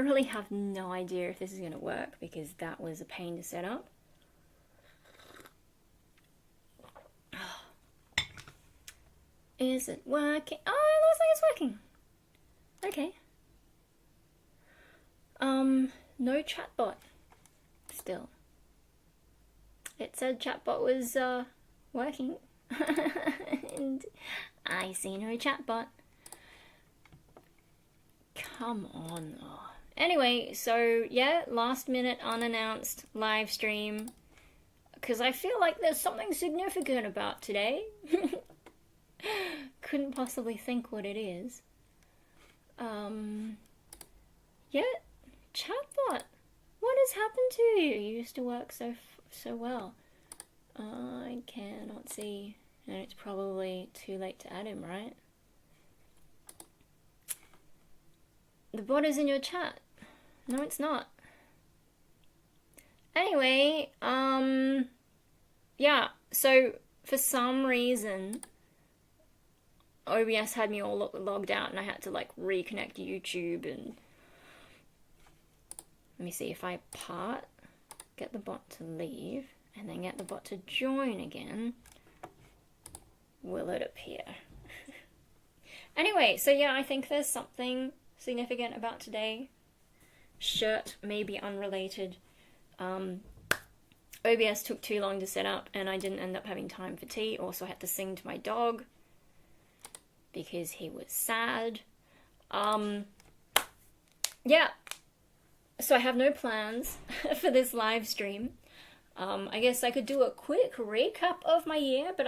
literally have no idea if this is going to work because that was a pain to set up. Is it working? Oh, it looks like it's working. Okay. No chatbot. Still. It said chatbot was, working. And I see no chatbot. Come on. Oh. Anyway, so yeah, last minute unannounced live stream. Because I feel like there's something significant about today. Couldn't possibly think what it is. Yeah, chatbot. What has happened to you? You used to work so well. I cannot see, and it's probably too late to add him, right? The bot is in your chat. No, it's not. Anyway, yeah, so for some reason, OBS had me all logged out and I had to like reconnect YouTube and let me see if I get the bot to leave and then get the bot to join again. Will it appear? Anyway, so yeah, I think there's something significant about today. Shirt may be unrelated. OBS took too long to set up and I didn't end up having time for tea. Also, I had to sing to my dog because he was sad. Yeah, so I have no plans for this live stream. I guess I could do a quick recap of my year, but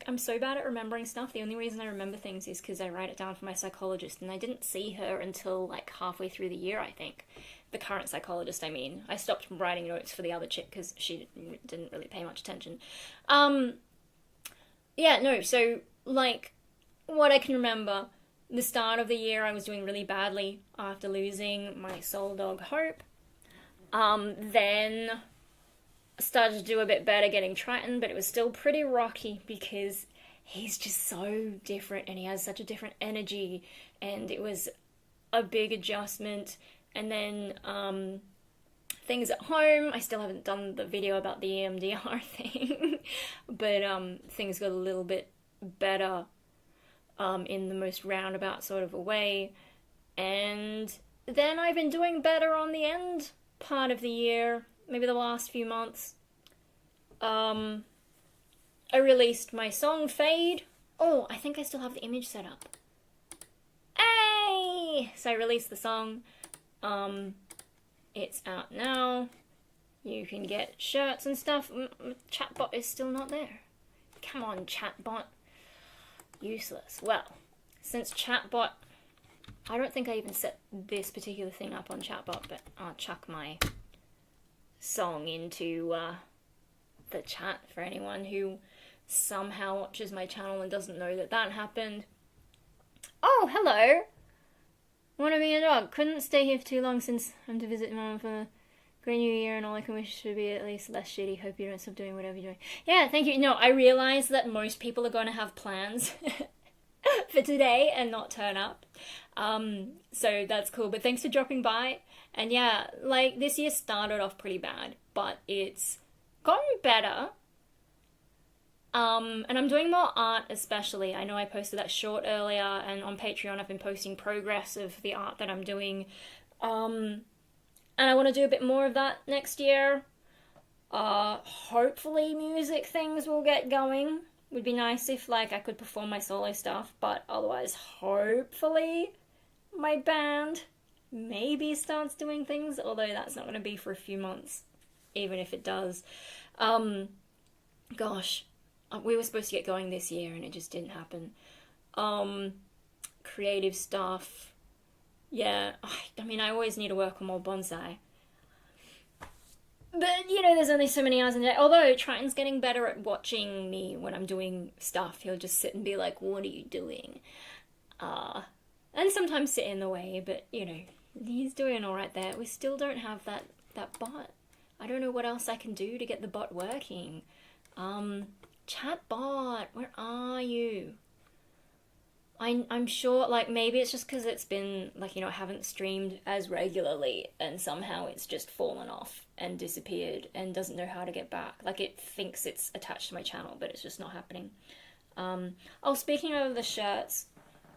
I'm so bad at remembering stuff. The only reason I remember things is because I write it down for my psychologist, and I didn't see her until like halfway through the year, I think. The current psychologist, I mean. I stopped writing notes for the other chick because she didn't really pay much attention. Yeah, no, so like what I can remember, the start of the year I was doing really badly after losing my soul dog Hope. Then I started to do a bit better getting Triton, but it was still pretty rocky because he's just so different and he has such a different energy, and it was a big adjustment. And then things at home, I still haven't done the video about the EMDR thing, but things got a little bit better in the most roundabout sort of a way. And then I've been doing better on the end part of the year, maybe the last few months. I released my song Fade. Oh, I think I still have the image set up. Hey! So I released the song. It's out now. You can get shirts and stuff. Chatbot is still not there. Come on, chatbot. Useless. Well, since chatbot, I don't think I even set this particular thing up on chatbot, but I'll chuck my song into the chat for anyone who somehow watches my channel and doesn't know that that happened. Oh, hello! Wanna be a dog? Couldn't stay here for too long since I'm to visit Mum for the Great New Year, and all I can wish to be at least less shitty. Hope you don't stop doing whatever you're doing. Yeah, thank you. No, I realize that most people are gonna have plans for today and not turn up. So that's cool, but thanks for dropping by. And yeah, like, this year started off pretty bad, but it's gotten better. And I'm doing more art especially. I know I posted that short earlier, and on Patreon I've been posting progress of the art that I'm doing. And I want to do a bit more of that next year. Hopefully music things will get going. Would be nice if like I could perform my solo stuff, but otherwise hopefully my band maybe starts doing things, although that's not going to be for a few months, even if it does. Gosh. We were supposed to get going this year and it just didn't happen. Creative stuff. Yeah, I mean, I always need to work on more bonsai. But, you know, there's only so many hours in a day. Although, Triton's getting better at watching me when I'm doing stuff. He'll just sit and be like, what are you doing? And sometimes sit in the way, but, you know, he's doing alright there. We still don't have that bot. I don't know what else I can do to get the bot working. Chatbot, where are you? I'm sure, like, maybe it's just because it's been, like, I haven't streamed as regularly, and somehow it's just fallen off and disappeared and doesn't know how to get back. Like, it thinks it's attached to my channel, but it's just not happening. Oh, speaking of the shirts,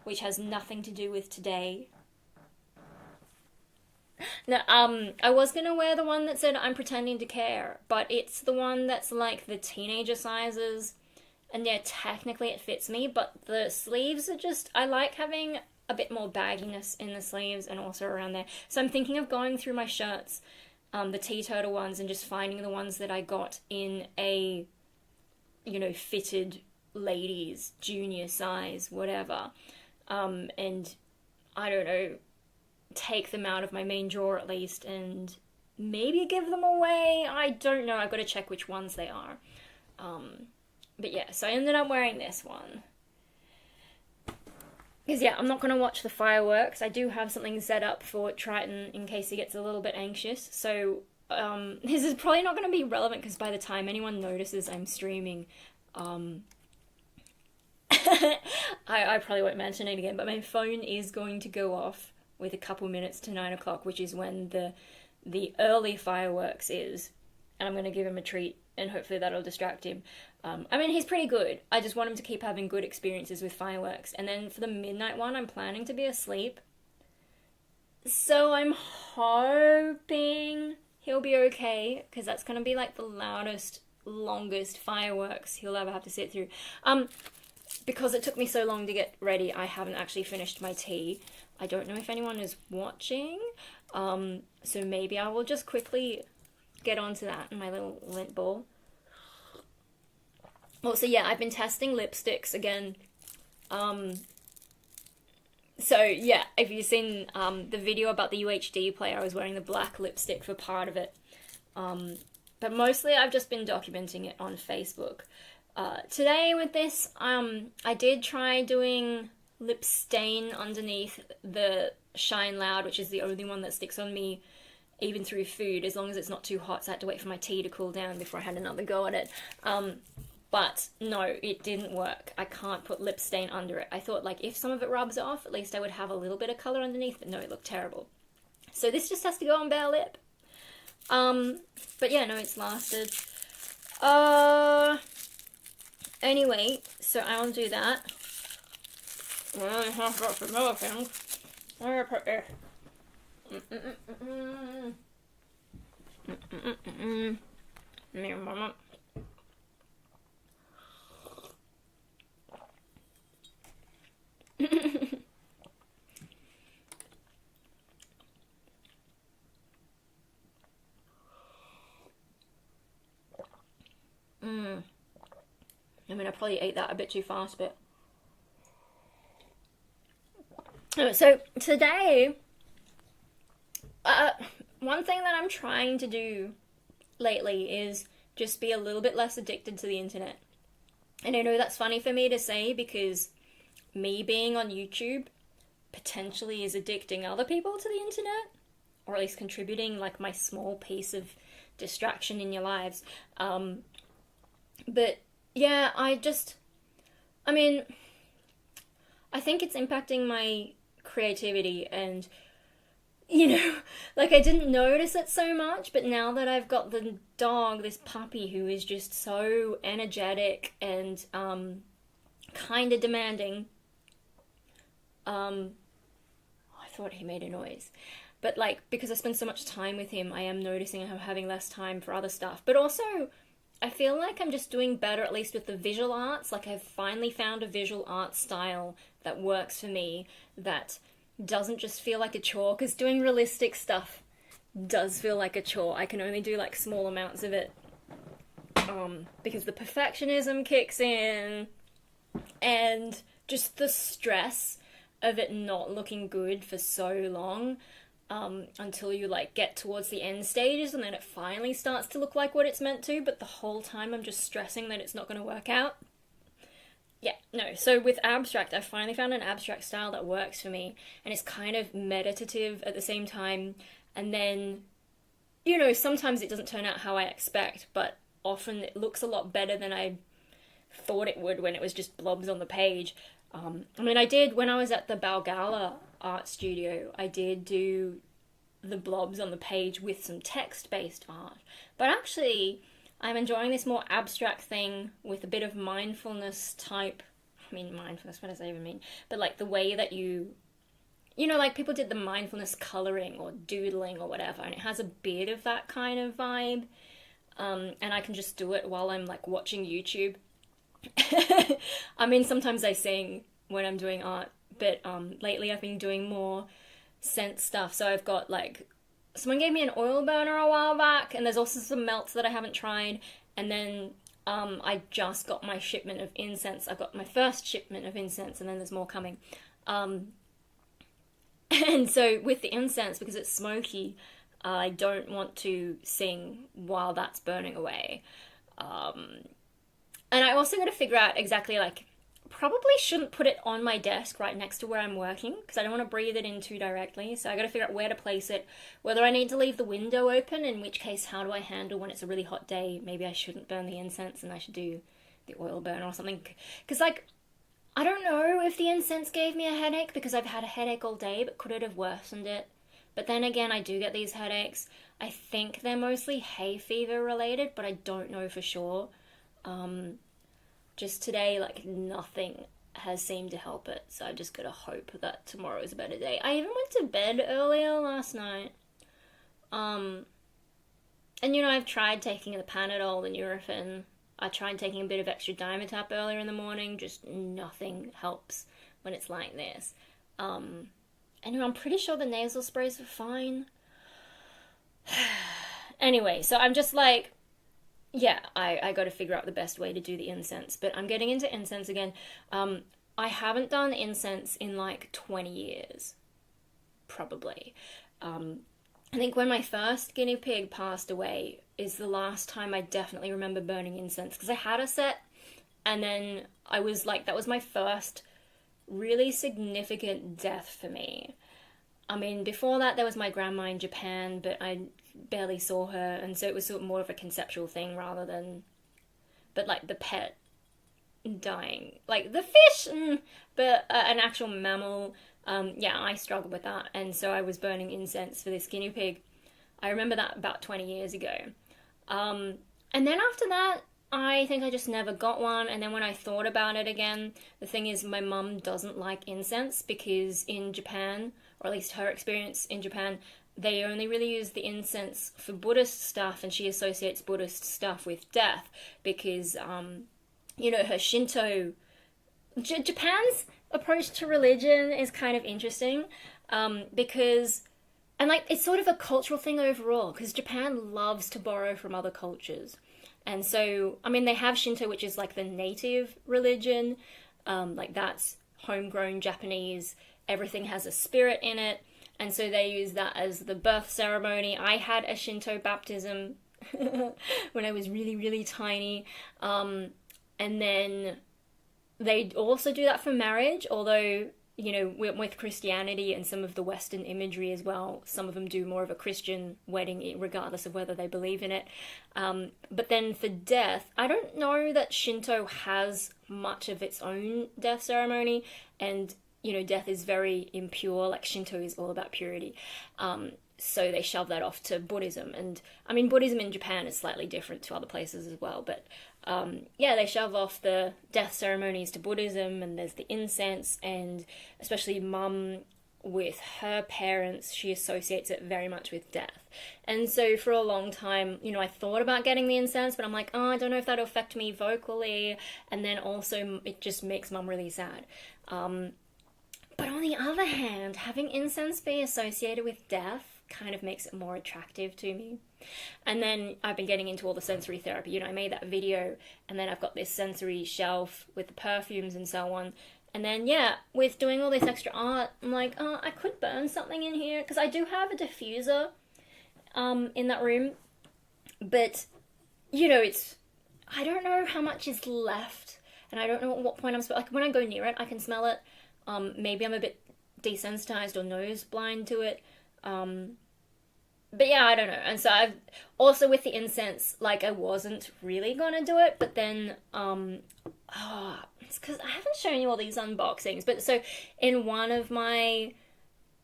which has nothing to do with today. No, I was gonna wear the one that said I'm pretending to care, but it's the one that's like the teenager sizes. And yeah, technically it fits me, but the sleeves are just, I like having a bit more bagginess in the sleeves and also around there. So I'm thinking of going through my shirts, the tea turtle ones, and just finding the ones that I got in a, fitted ladies, junior size, whatever. And I don't know, take them out of my main drawer at least and maybe give them away. I don't know, I've got to check which ones they are. But yeah, so I ended up wearing this one. Because yeah, I'm not going to watch the fireworks. I do have something set up for Triton in case he gets a little bit anxious. So this is probably not going to be relevant because by the time anyone notices I'm streaming, I probably won't mention it again, but my phone is going to go off with a couple minutes to 9 o'clock, which is when the early fireworks is. And I'm going to give him a treat and hopefully that'll distract him. I mean, he's pretty good. I just want him to keep having good experiences with fireworks. And then for the midnight one, I'm planning to be asleep. So I'm hoping he'll be okay, because that's going to be like the loudest, longest fireworks he'll ever have to sit through. Because it took me so long to get ready, I haven't actually finished my tea. I don't know if anyone is watching, so maybe I will just quickly get onto that in my little lint ball. Also, yeah, I've been testing lipsticks again. So, yeah, if you've seen the video about the UHD player, I was wearing the black lipstick for part of it. But mostly I've just been documenting it on Facebook. Today with this, I did try doing lip stain underneath the Shine Loud, which is the only one that sticks on me even through food, as long as it's not too hot, so I had to wait for my tea to cool down before I had another go at it. But no, it didn't work. I can't put lip stain under it. I thought, like, if some of it rubs off, at least I would have a little bit of colour underneath, but no, it looked terrible. So this just has to go on bare lip. But yeah, no, it's lasted. Anyway, so I'll do that. I have got some other things. I'm gonna put this. Me a moment. I mean, I probably ate that a bit too fast, but... So, today, one thing that I'm trying to do lately is just be a little bit less addicted to the internet. And I know that's funny for me to say because me being on YouTube potentially is addicting other people to the internet, or at least contributing like my small piece of distraction in your lives. But yeah, I think it's impacting my creativity and, like I didn't notice it so much, but now that I've got the dog, this puppy who is just so energetic and kind of demanding, I thought he made a noise. But like, because I spend so much time with him, I am noticing I'm having less time for other stuff. But also, I feel like I'm just doing better, at least with the visual arts. Like, I've finally found a visual art style that works for me, that doesn't just feel like a chore, because doing realistic stuff does feel like a chore. I can only do, like, small amounts of it, because the perfectionism kicks in, and just the stress of it not looking good for so long, until you, like, get towards the end stages, and then it finally starts to look like what it's meant to, but the whole time I'm just stressing that it's not going to work out. Yeah, no, so with abstract, I finally found an abstract style that works for me, and it's kind of meditative at the same time, and then, sometimes it doesn't turn out how I expect, but often it looks a lot better than I thought it would when it was just blobs on the page. I mean, I did, when I was at the Balgala art studio, I did do the blobs on the page with some text-based art. But actually, I'm enjoying this more abstract thing with a bit of mindfulness type, I mean, mindfulness, what does that even mean? But like the way that you know, like people did the mindfulness coloring or doodling or whatever, and it has a bit of that kind of vibe. And I can just do it while I'm like watching YouTube. I mean, sometimes I sing when I'm doing art, but lately I've been doing more scent stuff. So I've got like, someone gave me an oil burner a while back, and there's also some melts that I haven't tried. And then I just got my shipment of incense. I've got my first shipment of incense, and then there's more coming. And so with the incense, because it's smoky, I don't want to sing while that's burning away. And I also got to figure out exactly, like, probably shouldn't put it on my desk right next to where I'm working, because I don't want to breathe it in too directly. So I got to figure out where to place it, whether I need to leave the window open, in which case how do I handle when it's a really hot day. Maybe I shouldn't burn the incense and I should do the oil burner or something. Because, like, I don't know if the incense gave me a headache, because I've had a headache all day, but could it have worsened it? But then again, I do get these headaches. I think they're mostly hay fever related, but I don't know for sure. Just today, like, nothing has seemed to help it, so I just gotta hope that tomorrow is a better day. I even went to bed earlier last night. And you know, I've tried taking the Panadol, the Nurofen. I tried taking a bit of extra Dimetap earlier in the morning, just nothing helps when it's like this. Anyway, I'm pretty sure the nasal sprays are fine. Anyway, so I'm just like, yeah, I got to figure out the best way to do the incense. But I'm getting into incense again. I haven't done incense in like 20 years. Probably. I think when my first guinea pig passed away is the last time I definitely remember burning incense. Because I had a set, and then I was like, that was my first really significant death for me. I mean, before that there was my grandma in Japan, but I barely saw her, and so it was sort of more of a conceptual thing rather than, but like the pet dying, like the fish, but an actual mammal, yeah, I struggled with that, and so I was burning incense for this guinea pig. I remember that about 20 years ago. And then after that, I think I just never got one, and then when I thought about it again, the thing is my mum doesn't like incense, because in Japan, or at least her experience in Japan, they only really use the incense for Buddhist stuff, and she associates Buddhist stuff with death, because, you know, her Shinto... Japan's approach to religion is kind of interesting, because... And, like, it's sort of a cultural thing overall, because Japan loves to borrow from other cultures. And so, I mean, they have Shinto, which is like the native religion, like that's homegrown Japanese, everything has a spirit in it, and so they use that as the birth ceremony. I had a Shinto baptism when I was really, really tiny, and then they also do that for marriage, although, you know, with Christianity and some of the Western imagery as well, some of them do more of a Christian wedding, regardless of whether they believe in it. But then for death, I don't know that Shinto has much of its own death ceremony, and, you know, death is very impure, like Shinto is all about purity. So they shove that off to Buddhism, and, I mean, Buddhism in Japan is slightly different to other places as well, but yeah, they shove off the death ceremonies to Buddhism, and there's the incense, and especially Mum, with her parents, she associates it very much with death. And so for a long time, you know, I thought about getting the incense, but I'm like, oh, I don't know if that'll affect me vocally, and then also it just makes Mum really sad. But on the other hand, having incense be associated with death kind of makes it more attractive to me. And then I've been getting into all the sensory therapy. You know, I made that video, and then I've got this sensory shelf with the perfumes and so on. And then, yeah, with doing all this extra art, I'm like, oh, I could burn something in here, because I do have a diffuser in that room. But, you know, I don't know how much is left, and I don't know at what point like, when I go near it, I can smell it. Maybe I'm a bit desensitized or nose blind to it. But yeah, I don't know. And so I've also, with the incense, like, I wasn't really gonna do it, but then it's because I haven't shown you all these unboxings, but so in one of my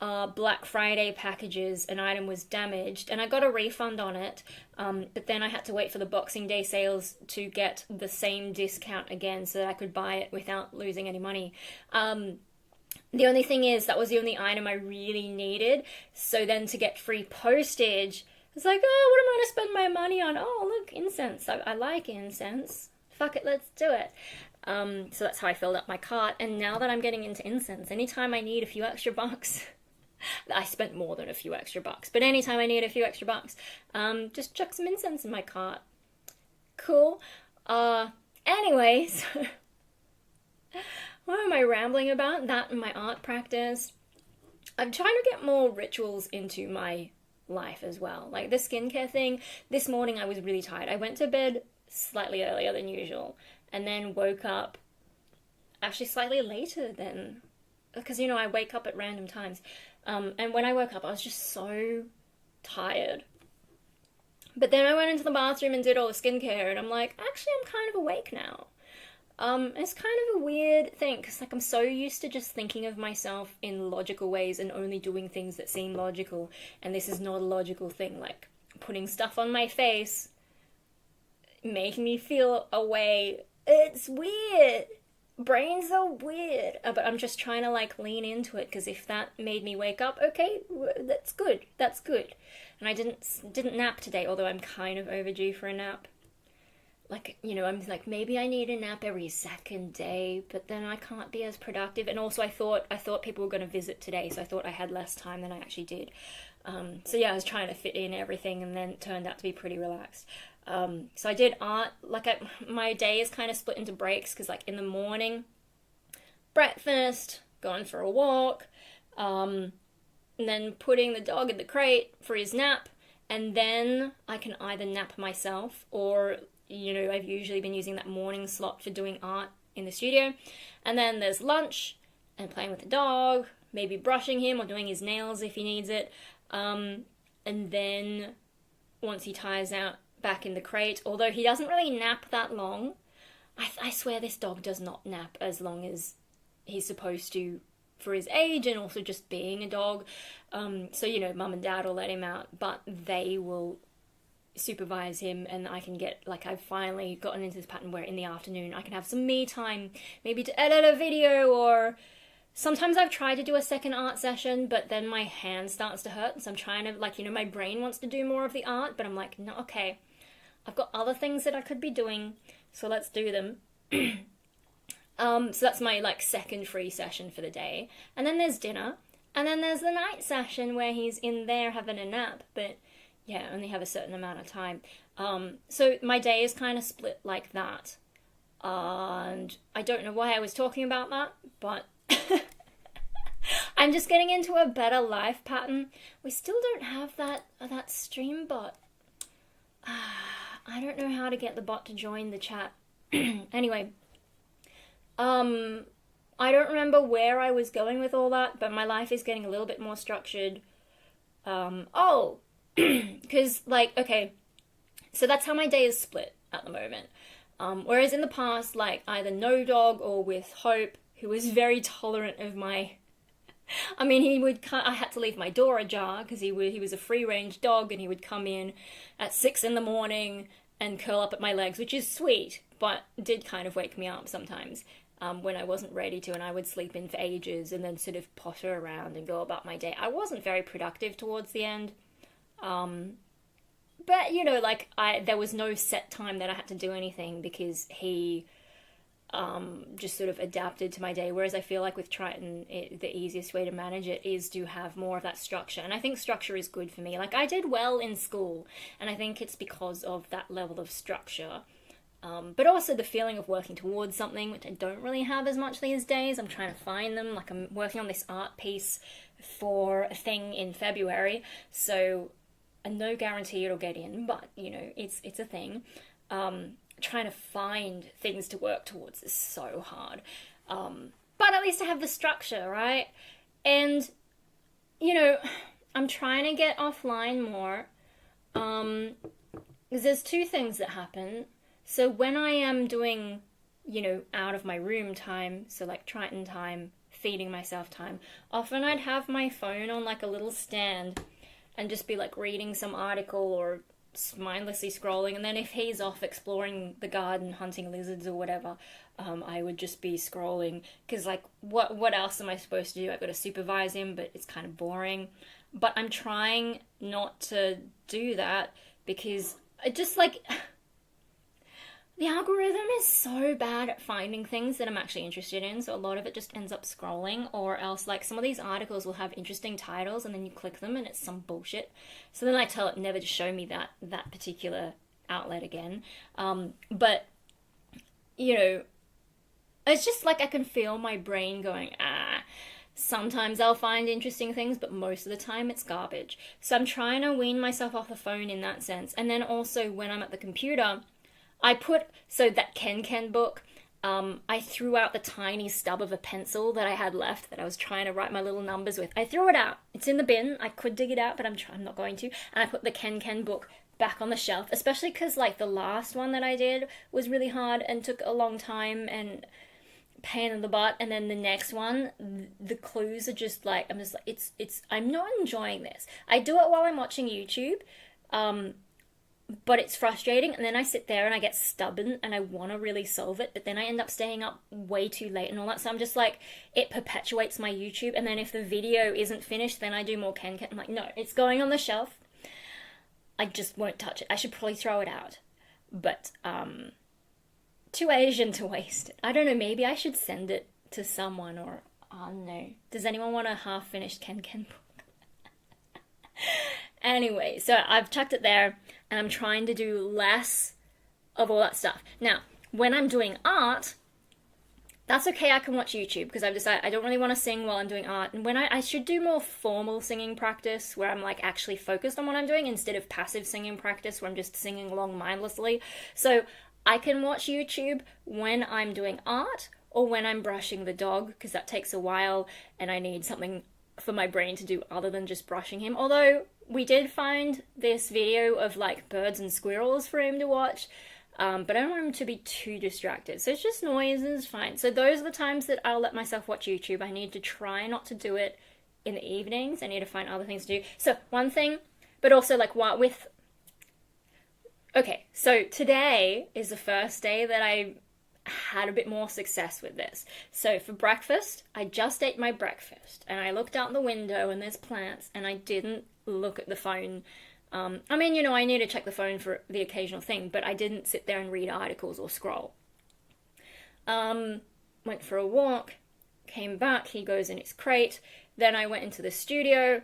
Black Friday packages, an item was damaged, and I got a refund on it, but then I had to wait for the Boxing Day sales to get the same discount again so that I could buy it without losing any money. The only thing is, that was the only item I really needed, so then to get free postage, it's like, oh, what am I going to spend my money on? Oh, look, incense. I like incense. Fuck it, let's do it. So that's how I filled up my cart, and now that I'm getting into incense, anytime I need a few extra bucks, I spent more than a few extra bucks, but anytime I need a few extra bucks, just chuck some incense in my cart. Cool. Anyways, what am I rambling about? That and my art practice. I'm trying to get more rituals into my life as well. Like the skincare thing, this morning I was really tired. I went to bed slightly earlier than usual, and then woke up actually slightly later than, because, I wake up at random times. And when I woke up, I was just so tired. But then I went into the bathroom and did all the skincare, and I'm like, actually, I'm kind of awake now. It's kind of a weird thing, because I'm so used to just thinking of myself in logical ways and only doing things that seem logical, and this is not a logical thing, like putting stuff on my face, making me feel a way. It's weird. Brains are weird. But I'm just trying to lean into it, because if that made me wake up, okay, that's good. That's good. And I didn't nap today, although I'm kind of overdue for a nap. I'm like, maybe I need a nap every second day, but then I can't be as productive. And also I thought people were going to visit today, so I thought I had less time than I actually did. So yeah, I was trying to fit in everything, and then it turned out to be pretty relaxed. So I did art. My day is kind of split into breaks, because in the morning, breakfast, going for a walk, and then putting the dog in the crate for his nap, and then I can either nap myself, or I've usually been using that morning slot for doing art in the studio. And then there's lunch and playing with the dog, maybe brushing him or doing his nails if he needs it. And then once he tires out, back in the crate, although he doesn't really nap that long. I swear this dog does not nap as long as he's supposed to for his age, and also just being a dog. So, mum and dad will let him out, but they will supervise him, and I can get, I've finally gotten into this pattern where in the afternoon I can have some me time, maybe to edit a video, or sometimes I've tried to do a second art session, but then my hand starts to hurt, so I'm trying to, my brain wants to do more of the art, but I'm like, no, okay, I've got other things that I could be doing, so let's do them. So that's my, second free session for the day. And then there's dinner, and then there's the night session where he's in there having a nap, but yeah, I only have a certain amount of time. So my day is kind of split like that. And I don't know why I was talking about that, but I'm just getting into a better life pattern. We still don't have that stream bot. I don't know how to get the bot to join the chat. Anyway, I don't remember where I was going with all that, but my life is getting a little bit more structured. Because, okay, so that's how my day is split at the moment. Whereas in the past, either no dog or with Hope, who was very tolerant of my... I had to leave my door ajar, because he was a free-range dog, and he would come in at 6 a.m. and curl up at my legs, which is sweet, but did kind of wake me up sometimes. When I wasn't ready to, and I would sleep in for ages and then sort of potter around and go about my day. I wasn't very productive towards the end. But, there was no set time that I had to do anything, because he just sort of adapted to my day. Whereas I feel like with Triton, the easiest way to manage it is to have more of that structure. And I think structure is good for me. I did well in school, and I think it's because of that level of structure. But also the feeling of working towards something, which I don't really have as much these days. I'm trying to find them. I'm working on this art piece for a thing in February, so no guarantee it'll get in, but, it's a thing. Trying to find things to work towards is so hard. But at least I have the structure, right? And, I'm trying to get offline more. Because there's two things that happen. So when I am doing you know, out of my room time, so like Triton time, feeding myself time, often I'd have my phone on like a little stand and just be like reading some article or mindlessly scrolling, and then if he's off exploring the garden, hunting lizards or whatever, I would just be scrolling, because like what else am I supposed to do? I've got to supervise him, but it's kind of boring. But I'm trying not to do that, because I just like the algorithm is so bad at finding things that I'm actually interested in, so a lot of it just ends up scrolling, or else like some of these articles will have interesting titles and then you click them and it's some bullshit. So then I tell it never to show me that particular outlet again. But, you know, it's just like I can feel my brain going, sometimes I'll find interesting things, but most of the time it's garbage. So I'm trying to wean myself off the phone in that sense. And then also when I'm at the computer, so that Ken book, I threw out the tiny stub of a pencil that I had left that I was trying to write my little numbers with. I threw it out. It's in the bin. I could dig it out, but I'm not going to. And I put the Ken book back on the shelf, especially because like the last one that I did was really hard and took a long time and pain in the butt. And then the next one, the clues are just like, I'm not enjoying this. I do it while I'm watching YouTube, but it's frustrating, and then I sit there and I get stubborn and I want to really solve it, but then I end up staying up way too late and all that, so I'm just like, it perpetuates my YouTube, and then if the video isn't finished, then I do more Ken. I'm like, no, it's going on the shelf. I just won't touch it. I should probably throw it out, but too Asian to waste it. I don't know, maybe I should send it to someone, or I don't know. Does anyone want a half-finished Ken book? Anyway, so I've chucked it there, and I'm trying to do less of all that stuff. Now, when I'm doing art, that's okay, I can watch YouTube, because I've decided I don't really want to sing while I'm doing art, and when I should do more formal singing practice, where I'm like actually focused on what I'm doing, instead of passive singing practice, where I'm just singing along mindlessly. So I can watch YouTube when I'm doing art, or when I'm brushing the dog, because that takes a while, and I need something for my brain to do other than just brushing him. Although we did find this video of like birds and squirrels for him to watch, but I don't want him to be too distracted, so it's just noise and it's fine. So those are the times that I'll let myself watch YouTube. I need to try not to do it in the evenings. I need to find other things to do. So one thing, but also like what with, okay, so today is the first day that I had a bit more success with this. So for breakfast, I just ate my breakfast, and I looked out the window and there's plants, and I didn't look at the phone. I mean, you know, I need to check the phone for the occasional thing, but I didn't sit there and read articles or scroll. Went for a walk, came back, he goes in his crate, then I went into the studio,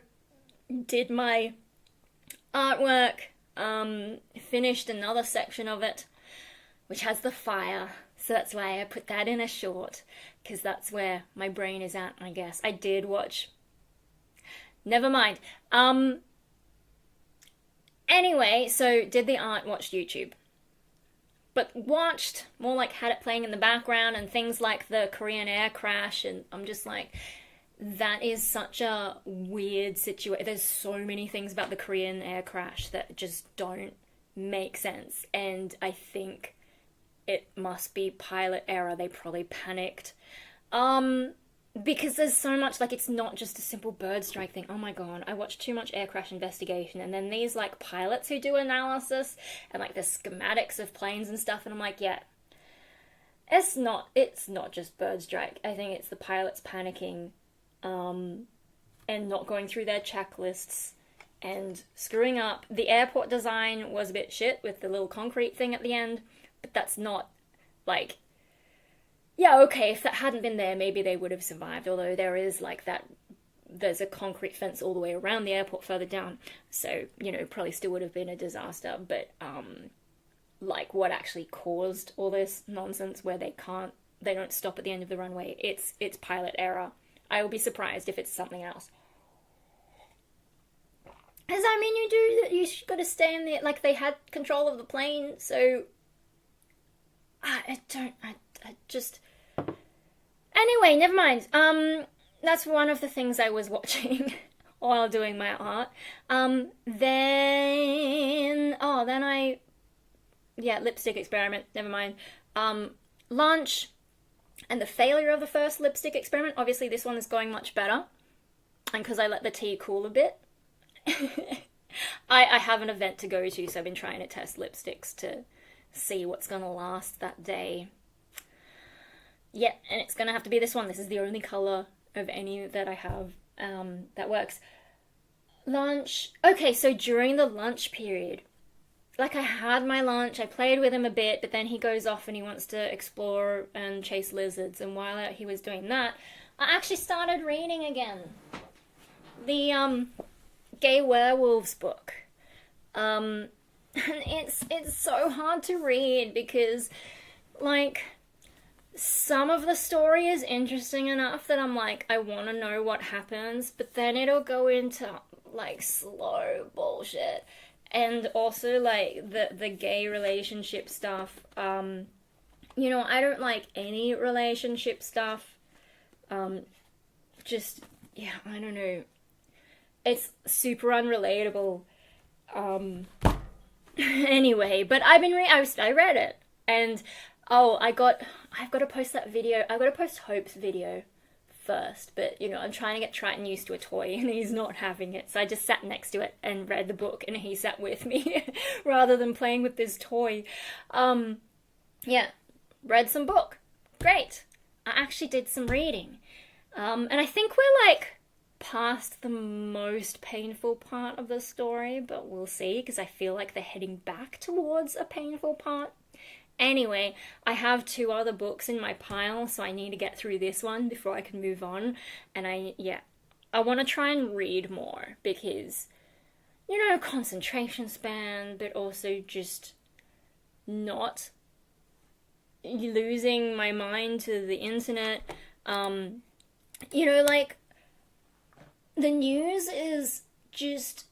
did my artwork, finished another section of it, which has the fire. So that's why I put that in a short, because that's where my brain is at, I guess. I did watch... Never mind. Anyway, so did the art, watched YouTube. But watched, more like had it playing in the background, and things like the Korean air crash, and I'm just like, that is such a weird situation. There's so many things about the Korean air crash that just don't make sense, and I think it must be pilot error. They probably panicked. Because there's so much, like, it's not just a simple bird strike thing. Oh my god, I watched too much air crash investigation, and then these, like, pilots who do analysis, and, like, the schematics of planes and stuff, and I'm like, yeah, it's not just bird strike. I think it's the pilots panicking, and not going through their checklists, and screwing up. The airport design was a bit shit with the little concrete thing at the end, but that's not, like... Yeah, okay, if that hadn't been there, maybe they would have survived, although there is, like, that... There's a concrete fence all the way around the airport further down, so, you know, probably still would have been a disaster, but, like, what actually caused all this nonsense where they don't stop at the end of the runway, it's pilot error. I will be surprised if it's something else. As I mean, you gotta stay in the, like, they had control of the plane, so... I just... Anyway, never mind. That's one of the things I was watching while doing my art. Then lipstick experiment, never mind. lunch and the failure of the first lipstick experiment. Obviously this one is going much better, and because I let the tea cool a bit. I have an event to go to, so I've been trying to test lipsticks to see what's gonna last that day. Yeah, and it's gonna have to be this one. This is the only colour of any that I have that works. Lunch. Okay, so during the lunch period, like I had my lunch, I played with him a bit, but then he goes off and he wants to explore and chase lizards, and while he was doing that, I actually started reading again. The Gay Werewolves book. And it's so hard to read because, like, some of the story is interesting enough that I'm like, I want to know what happens, but then it'll go into, like, slow bullshit. And also, like, the gay relationship stuff. You know, I don't like any relationship stuff. Just, yeah, I don't know. It's super unrelatable. Anyway, but I read it, and I've got to post that video. I've got to post Hope's video first, but you know, I'm trying to get Triton used to a toy, and he's not having it. So I just sat next to it and read the book, and he sat with me rather than playing with this toy. Yeah, read some book. Great. I actually did some reading, and I think we're like past the most painful part of the story, but we'll see, because I feel like they're heading back towards a painful part. Anyway, I have 2 other books in my pile, so I need to get through this one before I can move on. And I want to try and read more, because, you know, concentration span, but also just not losing my mind to the internet. You know, like, the news is just,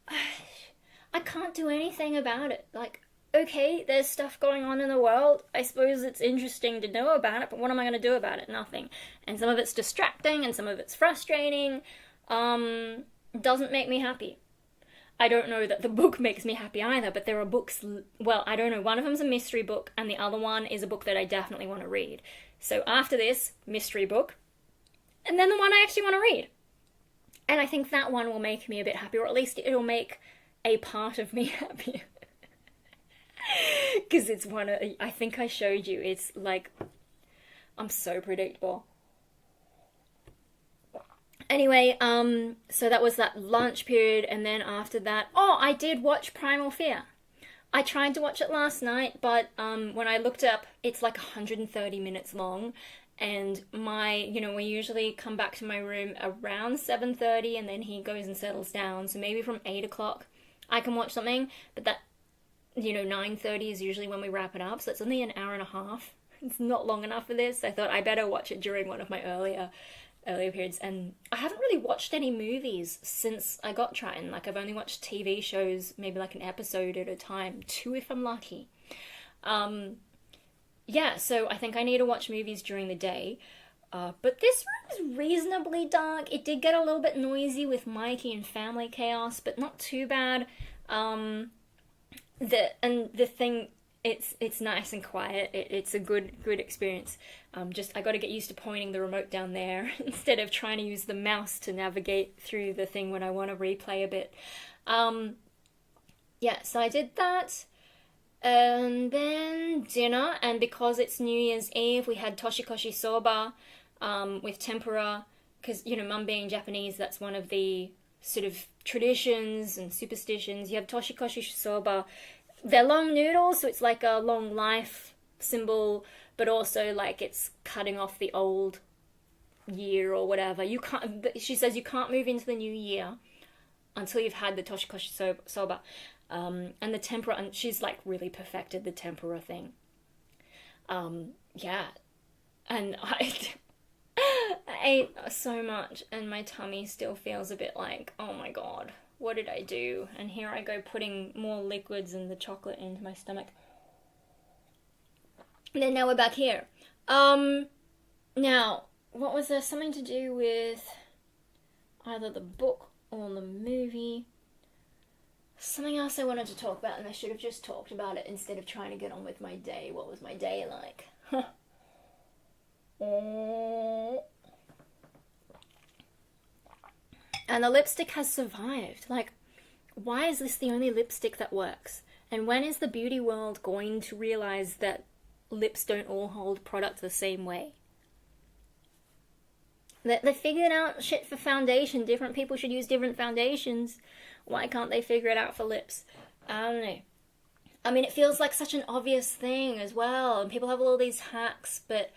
I can't do anything about it. Like, okay, there's stuff going on in the world. I suppose it's interesting to know about it, but what am I going to do about it? Nothing. And some of it's distracting, and some of it's frustrating. Doesn't make me happy. I don't know that the book makes me happy either, but there are books, well, I don't know, one of them's a mystery book, and the other one is a book that I definitely want to read. So after this, mystery book, and then the one I actually want to read. And I think that one will make me a bit happy, or at least it'll make a part of me happy. Because it's one of, I think I showed you, it's like, I'm so predictable. Anyway, so that was that lunch period, and then after that, I did watch Primal Fear. I tried to watch it last night, but when I looked up, it's like 130 minutes long. And we usually come back to my room around 7:30, and then he goes and settles down. So maybe from 8 o'clock I can watch something, but that, 9:30 is usually when we wrap it up. So it's only an hour and a half. It's not long enough for this. I thought I better watch it during one of my earlier periods. And I haven't really watched any movies since I got Triton. Like, I've only watched TV shows, maybe like an episode at a time, 2 if I'm lucky. Yeah, so I think I need to watch movies during the day. But this room is reasonably dark. It did get a little bit noisy with Mikey and family chaos, but not too bad. The thing, it's nice and quiet. It's a good experience. I got to get used to pointing the remote down there instead of trying to use the mouse to navigate through the thing when I want to replay a bit. Yeah, so I did that. And then dinner, and because it's New Year's Eve, we had toshikoshi soba with tempura, because, Mum being Japanese, that's one of the sort of traditions and superstitions. You have toshikoshi soba. They're long noodles, so it's like a long life symbol, but also like it's cutting off the old year or whatever. She says you can't move into the new year until you've had the toshikoshi soba. And the tempura, and she's like really perfected the tempura thing. Yeah, and I ate so much, and my tummy still feels a bit like, oh my god, what did I do? And here I go putting more liquids and the chocolate into my stomach. And then now we're back here. Now, what was there something to do with either the book or the movie? Something else I wanted to talk about, and I should have just talked about it instead of trying to get on with my day. What was my day like? And the lipstick has survived. Like, why is this the only lipstick that works? And when is the beauty world going to realize that lips don't all hold product the same way? They figured out shit for foundation. Different people should use different foundations. Why can't they figure it out for lips? I don't know. I mean, it feels like such an obvious thing as well. And people have all these hacks, but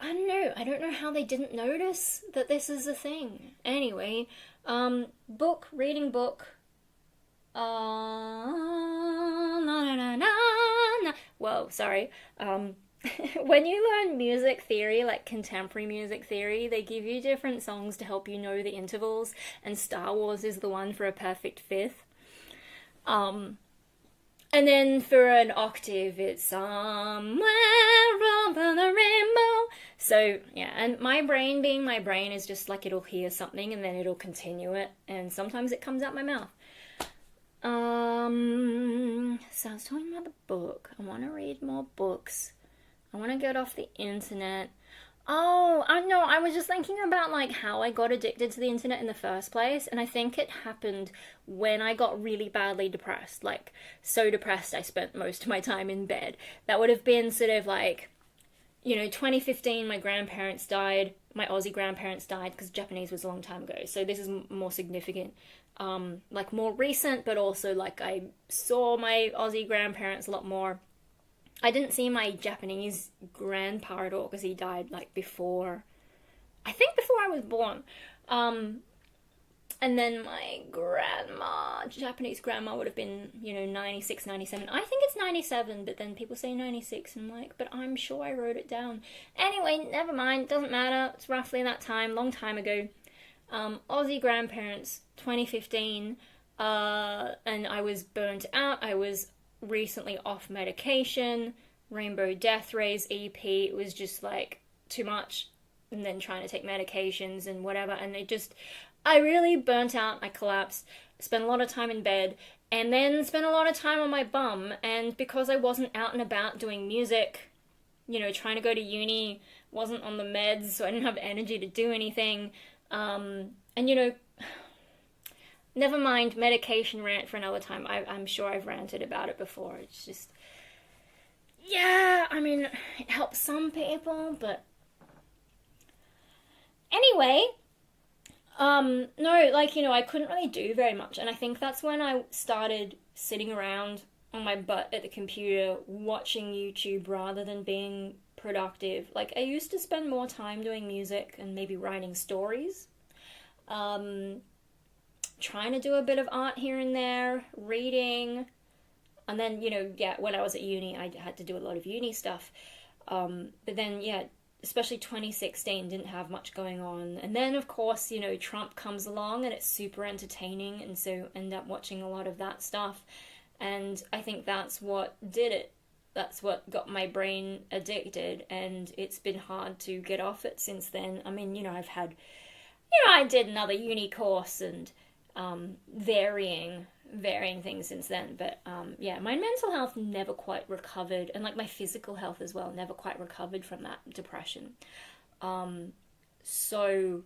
I don't know. I don't know how they didn't notice that this is a thing. Anyway, reading book. Whoa, sorry. When you learn music theory, like contemporary music theory, they give you different songs to help you know the intervals, and Star Wars is the one for a perfect fifth. And then for an octave, it's somewhere over the rainbow. So, yeah, and my brain being my brain is just like it'll hear something and then it'll continue it, and sometimes it comes out my mouth. So I was talking about the book. I want to read more books. I want to get off the internet. Oh, I know, I was just thinking about like how I got addicted to the internet in the first place, and I think it happened when I got really badly depressed. Like, so depressed I spent most of my time in bed. That would have been sort of like, 2015, my grandparents died. My Aussie grandparents died, because Japanese was a long time ago, so this is more significant. Like more recent, but also like I saw my Aussie grandparents a lot more. I didn't see my Japanese grandpa at all because he died like before I was born. And then my grandma, Japanese grandma, would have been, 96, 97. I think it's 97, but then people say 96, and I'm like, but I'm sure I wrote it down. Anyway, never mind, doesn't matter. It's roughly that time, long time ago. Aussie grandparents, 2015, and I was burnt out. I was recently off medication, Rainbow Death Rays EP. It was just like too much, and then trying to take medications and whatever, and I really burnt out. I collapsed, spent a lot of time in bed, and then spent a lot of time on my bum. And because I wasn't out and about doing music, trying to go to uni, wasn't on the meds, so I didn't have energy to do anything. Never mind, medication rant for another time. I'm sure I've ranted about it before. It's just, yeah, I mean, it helps some people, but anyway, no, like, I couldn't really do very much, and I think that's when I started sitting around on my butt at the computer watching YouTube rather than being productive. Like, I used to spend more time doing music and maybe writing stories, trying to do a bit of art here and there, reading, and then, when I was at uni, I had to do a lot of uni stuff, but then, especially 2016, didn't have much going on, and then, of course, Trump comes along, and it's super entertaining, and so end up watching a lot of that stuff, and I think that's what did it. That's what got my brain addicted, and it's been hard to get off it since then. I mean, I've had, I did another uni course, and varying things since then, but my mental health never quite recovered, and like my physical health as well never quite recovered from that depression. So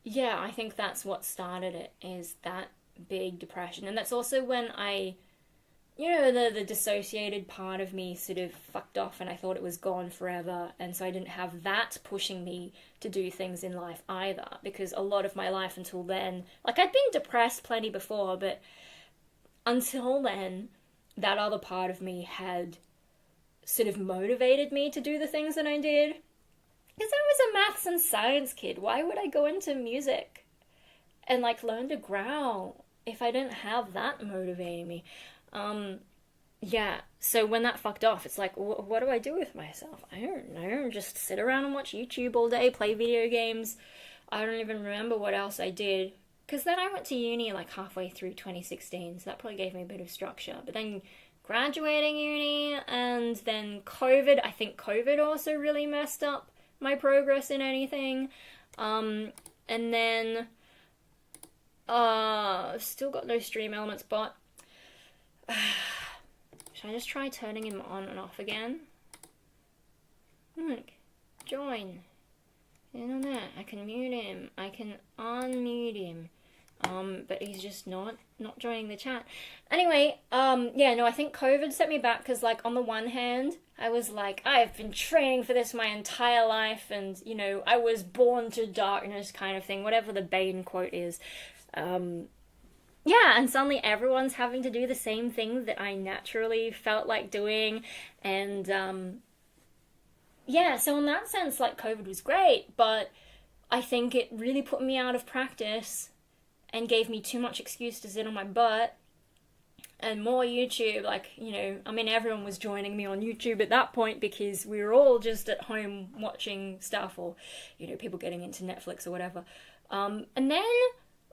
yeah, I think that's what started it, is that big depression, and that's also when I, the dissociated part of me sort of fucked off, and I thought it was gone forever, and so I didn't have that pushing me to do things in life either, because a lot of my life until then, like, I'd been depressed plenty before, but until then, that other part of me had sort of motivated me to do the things that I did, because I was a maths and science kid. Why would I go into music and, like, learn to growl if I didn't have that motivating me? So when that fucked off, it's like, what do I do with myself? I don't know, just sit around and watch YouTube all day, play video games. I don't even remember what else I did, because then I went to uni like halfway through 2016, so that probably gave me a bit of structure. But then graduating uni, and then COVID, I think COVID also really messed up my progress in anything. And then Still got no stream elements, but should I just try turning him on and off again? Look, join. In on that, I can mute him. I can unmute him. But he's just not joining the chat. Anyway, yeah, no, I think COVID set me back because, like, on the one hand, I was like, I've been training for this my entire life, and, you know, I was born to darkness kind of thing, whatever the Bane quote is. Yeah, and suddenly everyone's having to do the same thing that I naturally felt like doing, and, yeah, so in that sense, like, COVID was great, but I think it really put me out of practice and gave me too much excuse to sit on my butt, and more YouTube, like, you know, I mean, everyone was joining me on YouTube at that point because we were all just at home watching stuff, or, you know, people getting into Netflix or whatever. And then,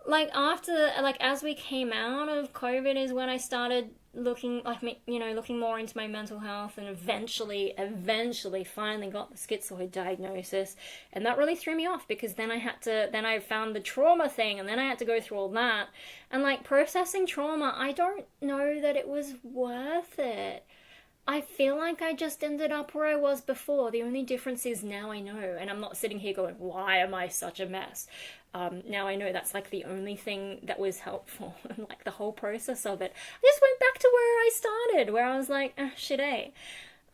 like, after, like, as we came out of COVID is when I started looking, like, you know, looking more into my mental health, and eventually finally got the schizoid diagnosis, and that really threw me off because then I found the trauma thing, and then I had to go through all that, and, like, processing trauma, I don't know that it was worth it. I feel like I just ended up where I was before. The only difference is now I know, and I'm not sitting here going, why am I such a mess? Now I know that's, like, the only thing that was helpful, and, like, the whole process of it. I just went back to where I started, where I was like, shit, eh.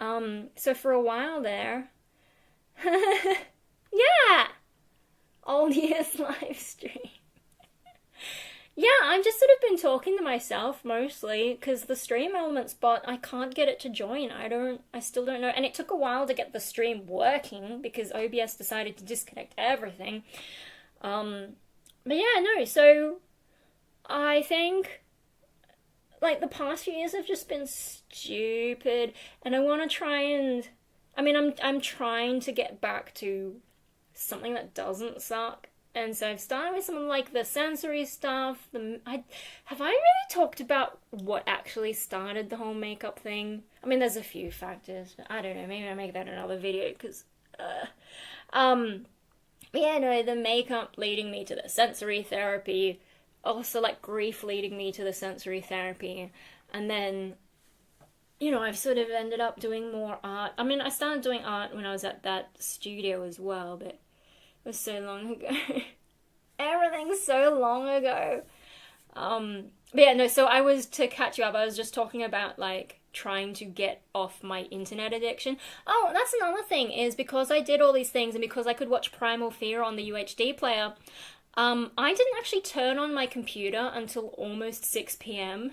So for a while there, yeah, all year's live stream. Yeah, I've just sort of been talking to myself mostly, because the stream elements bot, I can't get it to join. I still don't know, and it took a while to get the stream working, because OBS decided to disconnect everything. But yeah, no, so I think, like, the past few years have just been stupid, and I want to try and, I mean, I'm trying to get back to something that doesn't suck, and so I've started with some of, like, the sensory stuff. Have I really talked about what actually started the whole makeup thing? I mean, there's a few factors, but I don't know, maybe I'll make that another video, because, but yeah, no, the makeup leading me to the sensory therapy, also, like, grief leading me to the sensory therapy, and then, you know, I've sort of ended up doing more art. I mean, I started doing art when I was at that studio as well, but it was so long ago. Everything's so long ago. But yeah, no, so I was, to catch you up, I was just talking about, like, trying to get off my internet addiction. Oh, that's another thing, is because I did all these things, and because I could watch Primal Fear on the UHD player, I didn't actually turn on my computer until almost 6 p.m.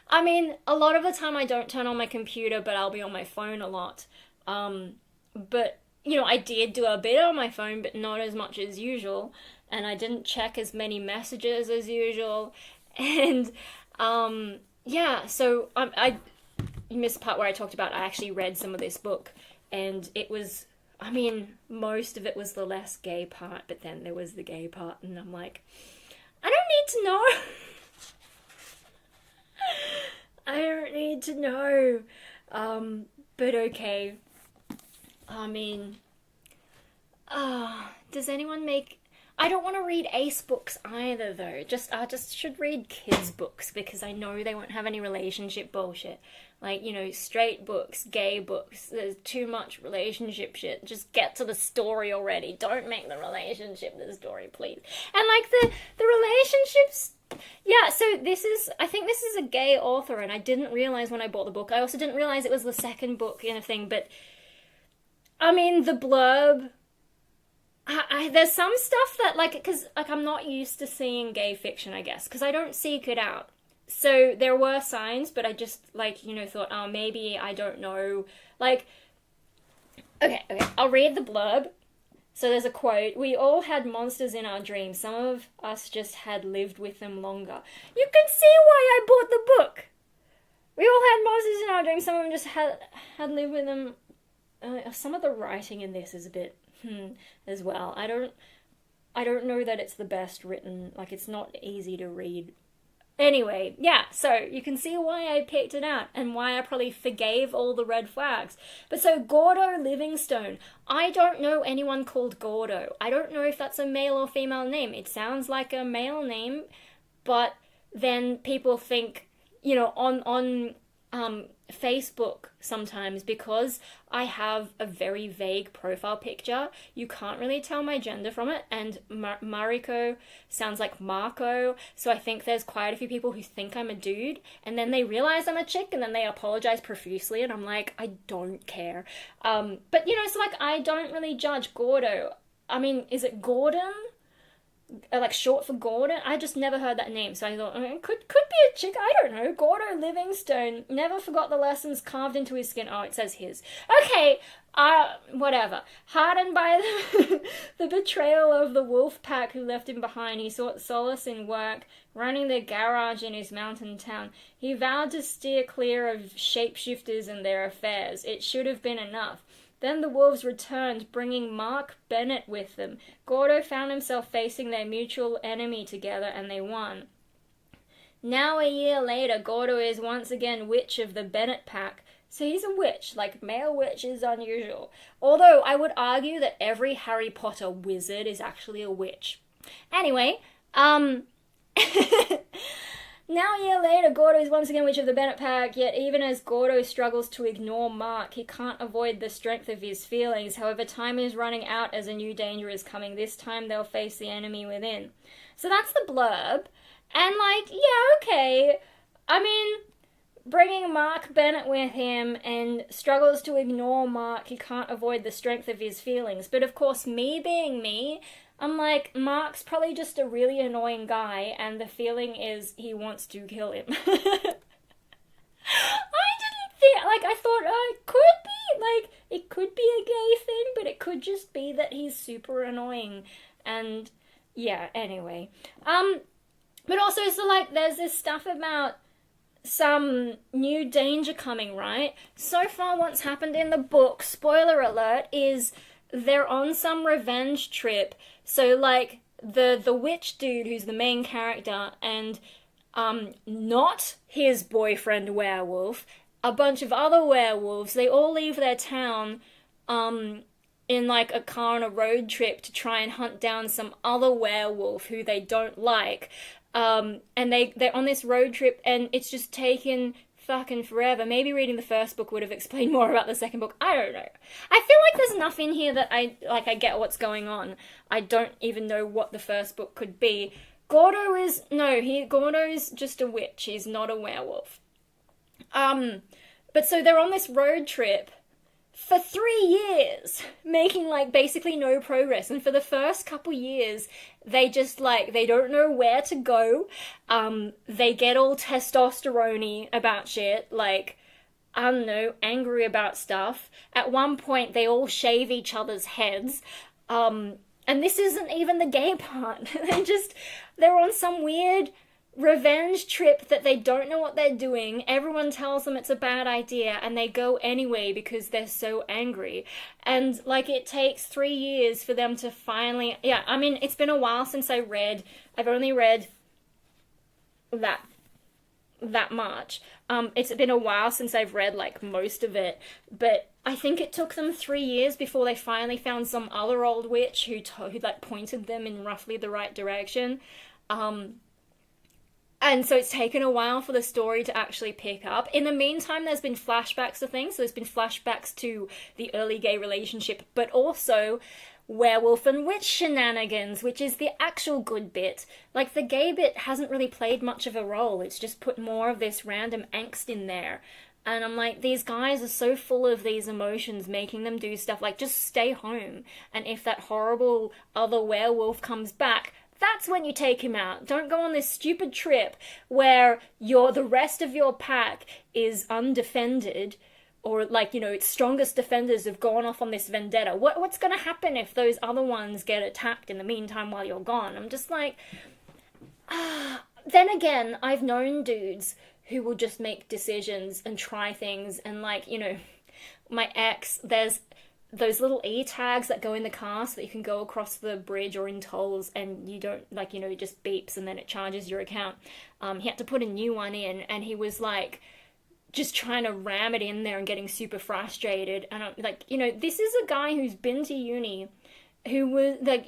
I mean, a lot of the time I don't turn on my computer, but I'll be on my phone a lot. But, you know, I did do a bit on my phone, but not as much as usual, and I didn't check as many messages as usual, and, yeah, so I missed the part where I talked about I actually read some of this book, and it was, I mean, most of it was the less gay part, but then there was the gay part, and I'm like, I don't need to know. I don't need to know. But okay. I mean, does anyone make... I don't want to read ace books either, though. I just should read kids' books, because I know they won't have any relationship bullshit. Like, you know, straight books, gay books, there's too much relationship shit. Just get to the story already. Don't make the relationship the story, please. And, like, the relationships... Yeah, so I think this is a gay author, and I didn't realize when I bought the book. I also didn't realize it was the second book in a thing, but... I mean, the blurb... there's some stuff that, like, because, like, I'm not used to seeing gay fiction, I guess, because I don't seek it out. So there were signs, but I just, like, you know, thought, oh, maybe, I don't know, like, okay, I'll read the blurb. So there's a quote: "We all had monsters in our dreams. Some of us just had lived with them longer." You can see why I bought the book. We all had monsters in our dreams. Some of them just had lived with them. Some of the writing in this is a bit as well. I don't know that it's the best written. Like, it's not easy to read Anyway, yeah, so you can see why I picked it out and why I probably forgave all the red flags. But so Gordo Livingstone, I don't know anyone called Gordo. I don't know if that's a male or female name. It sounds like a male name, but then people think, you know, on Facebook sometimes, because I have a very vague profile picture, you can't really tell my gender from it, and Mariko sounds like Marco, so I think there's quite a few people who think I'm a dude, and then they realize I'm a chick, and then they apologize profusely, and I'm like, I don't care. But, you know, so, like, I don't really judge Gordo. I mean, is it Gordon? Like short for Gordon. I just never heard that name, so I thought, it could be a chick. I don't know. Gordo Livingstone never forgot the lessons carved into his skin. Oh, it says his. Okay, whatever. Hardened by the betrayal of the wolf pack who left him behind, he sought solace in work, running the garage in his mountain town. He vowed to steer clear of shapeshifters and their affairs. It should have been enough. Then the wolves returned, bringing Mark Bennett with them. Gordo found himself facing their mutual enemy together, and they won. Now, a year later, Gordo is once again witch of the Bennett pack. So he's a witch. Like, male witch is unusual. Although, I would argue that every Harry Potter wizard is actually a witch. Anyway, Now, a year later, Gordo is once again witch of the Bennett pack, yet even as Gordo struggles to ignore Mark, he can't avoid the strength of his feelings. However, time is running out as a new danger is coming. This time they'll face the enemy within. So that's the blurb. And, like, yeah, okay. I mean, bringing Mark Bennett with him and struggles to ignore Mark, he can't avoid the strength of his feelings. But, of course, me being me, I'm like, Mark's probably just a really annoying guy, and the feeling is he wants to kill him. I didn't think, like, I thought, it could be, like, it could be a gay thing, but it could just be that he's super annoying, and, yeah, anyway. But also, so, like, there's this stuff about some new danger coming, right? So far, what's happened in the book, spoiler alert, is they're on some revenge trip. So, like, the witch dude who's the main character and not his boyfriend werewolf, a bunch of other werewolves, they all leave their town in, like, a car on a road trip to try and hunt down some other werewolf who they don't like. And they're on this road trip, and it's just taken fucking forever. Maybe reading the first book would have explained more about the second book. I don't know. I feel like there's enough in here that I get what's going on. I don't even know what the first book could be. Gordo's just a witch. He's not a werewolf. But so they're on this road trip for 3 years, making, like, basically no progress. And for the first couple years, they just, like, they don't know where to go. They get all testosterone-y about shit, like, I don't know, angry about stuff. At one point, they all shave each other's heads. And this isn't even the gay part. They're on some weird revenge trip that they don't know what they're doing. Everyone tells them it's a bad idea, and they go anyway because they're so angry. And, like, it takes 3 years for them to finally... Yeah, I mean, it's been a while since I've only read that much. It's been a while since I've read, like, most of it, but I think it took them 3 years before they finally found some other old witch who like, pointed them in roughly the right direction. And so it's taken a while for the story to actually pick up. In the meantime, there's been flashbacks to things. So there's been flashbacks to the early gay relationship, but also werewolf and witch shenanigans, which is the actual good bit. Like, the gay bit hasn't really played much of a role. It's just put more of this random angst in there. And I'm like, these guys are so full of these emotions, making them do stuff like, just stay home. And if that horrible other werewolf comes back, that's when you take him out. Don't go on this stupid trip where the rest of your pack is undefended, or, like, you know, its strongest defenders have gone off on this vendetta. What's going to happen if those other ones get attacked in the meantime while you're gone? I'm just like, Then again, I've known dudes who will just make decisions and try things, and, like, you know, my ex, there's those little e-tags that go in the car so that you can go across the bridge or in tolls and you don't, like, it just beeps and then it charges your account. He had to put a new one in, and he was like just trying to ram it in there and getting super frustrated. And I'm like, this is a guy who's been to uni, who was like,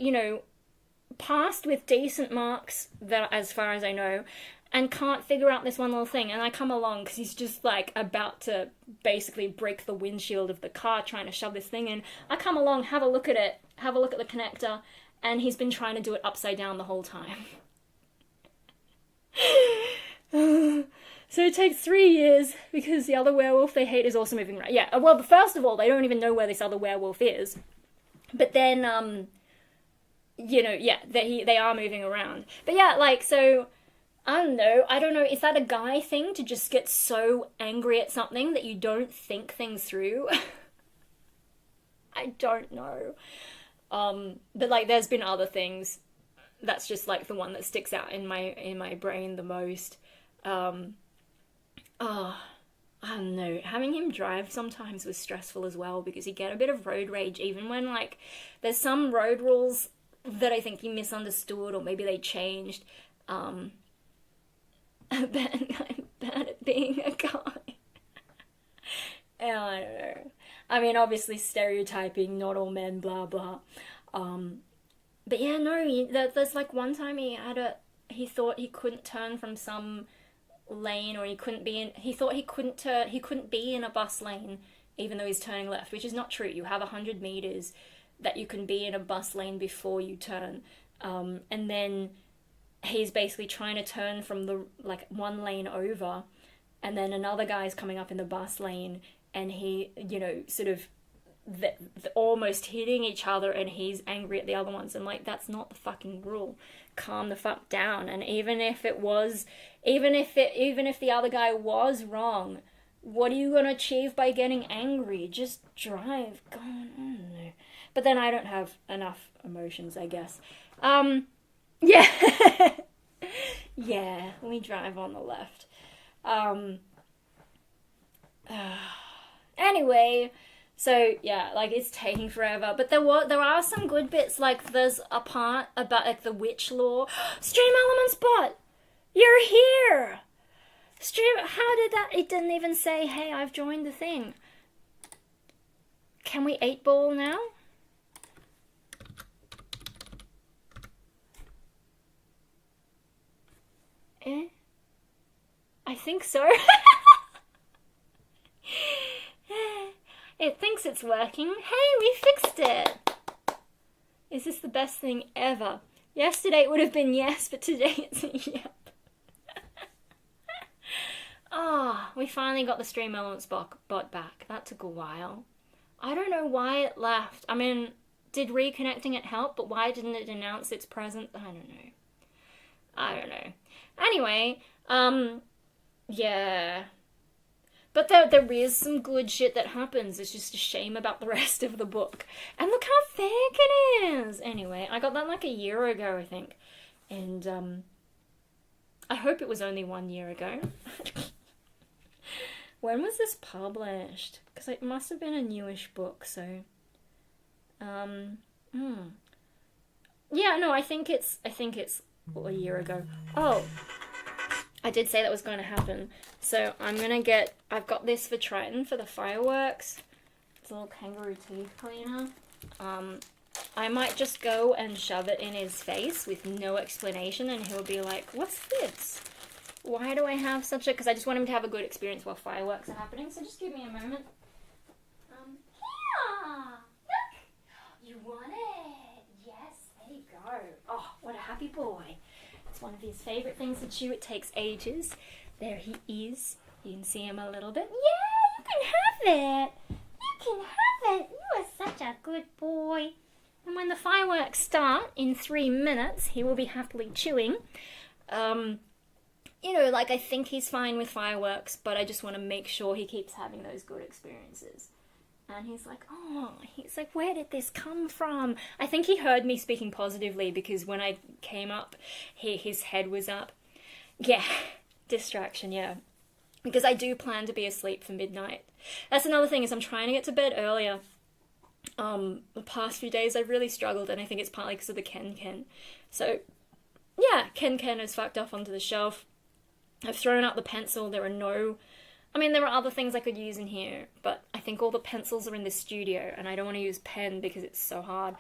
passed with decent marks, that as far as I know, and can't figure out this one little thing. And I come along because he's just like about to basically break the windshield of the car trying to shove this thing in. I come along, have a look at it, have a look at the connector, and he's been trying to do it upside down the whole time. So it takes 3 years because the other werewolf they hate is also moving around. Yeah, well, first of all, they don't even know where this other werewolf is. But then, they are moving around. But yeah, like, so, I don't know, is that a guy thing to just get so angry at something that you don't think things through? I don't know. But like, there's been other things. That's just like the one that sticks out in my brain the most. I don't know, having him drive sometimes was stressful as well, because you get a bit of road rage even when, like, there's some road rules that I think he misunderstood, or maybe they changed. I'm bad at being a guy. I don't know. I mean, obviously stereotyping, not all men, blah, blah. But yeah, no, there's like one time he thought he couldn't turn from some lane, or he couldn't be in a bus lane even though he's turning left, which is not true. You have 100 meters that you can be in a bus lane before you turn, and then he's basically trying to turn from the like one lane over, and then another guy's coming up in the bus lane, and he sort of almost hitting each other, and he's angry at the other ones, and like, that's not the fucking rule. Calm the fuck down. And even if the other guy was wrong, what are you gonna achieve by getting angry? Just drive. God, I don't know. But then I don't have enough emotions, I guess. Yeah. Yeah, we drive on the left. Anyway, so yeah, like, it's taking forever, but there are some good bits. Like, there's a part about like the witch lore. Stream Elements bot, you're here. How did that? It didn't even say, hey, I've joined the thing. Can we 8-ball now? I think so. It thinks it's working. Hey, we fixed it! Is this the best thing ever? Yesterday it would have been yes, but today it's a yep. We finally got the Stream Elements bot back. That took a while. I don't know why it left. I mean, did reconnecting it help? But why didn't it announce its presence? I don't know. Anyway, yeah. But there is some good shit that happens. It's just a shame about the rest of the book. And look how thick it is! Anyway, I got that like a year ago, I think. And, I hope it was only 1 year ago. When was this published? Because it must have been a newish book, so... Yeah, no, I think it's a year ago. Oh! I did say that was going to happen. So I've got this for Triton for the fireworks. It's a little kangaroo teeth cleaner. I might just go and shove it in his face with no explanation, and he'll be like, what's this? Why do I have such a... Because I just want him to have a good experience while fireworks are happening, so just give me a moment. Yeah! Look! You want it? Yes, there you go. Oh, what a happy boy. It's one of his favourite things to chew. It takes ages. There he is. You can see him a little bit. Yeah, you can have it. You can have it. You are such a good boy. And when the fireworks start in 3 minutes, he will be happily chewing. Like, I think he's fine with fireworks, but I just want to make sure he keeps having those good experiences. And he's like, where did this come from? I think he heard me speaking positively, because when I came up, his head was up. Yeah, distraction, yeah. Because I do plan to be asleep for midnight. That's another thing, is I'm trying to get to bed earlier. The past few days I've really struggled, and I think it's partly because of the Ken. So, yeah, Ken is fucked off onto the shelf. I've thrown out the pencil. There are other things I could use in here, but I think all the pencils are in the studio, and I don't want to use pen because it's so hard.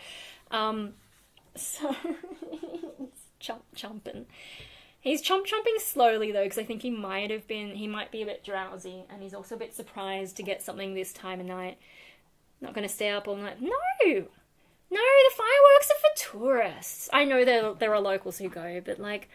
So, chomping. He's chomping slowly though, because I think he might be a bit drowsy, and he's also a bit surprised to get something this time of night. Not gonna stay up all night. No, the fireworks are for tourists. I know there are locals who go, but like,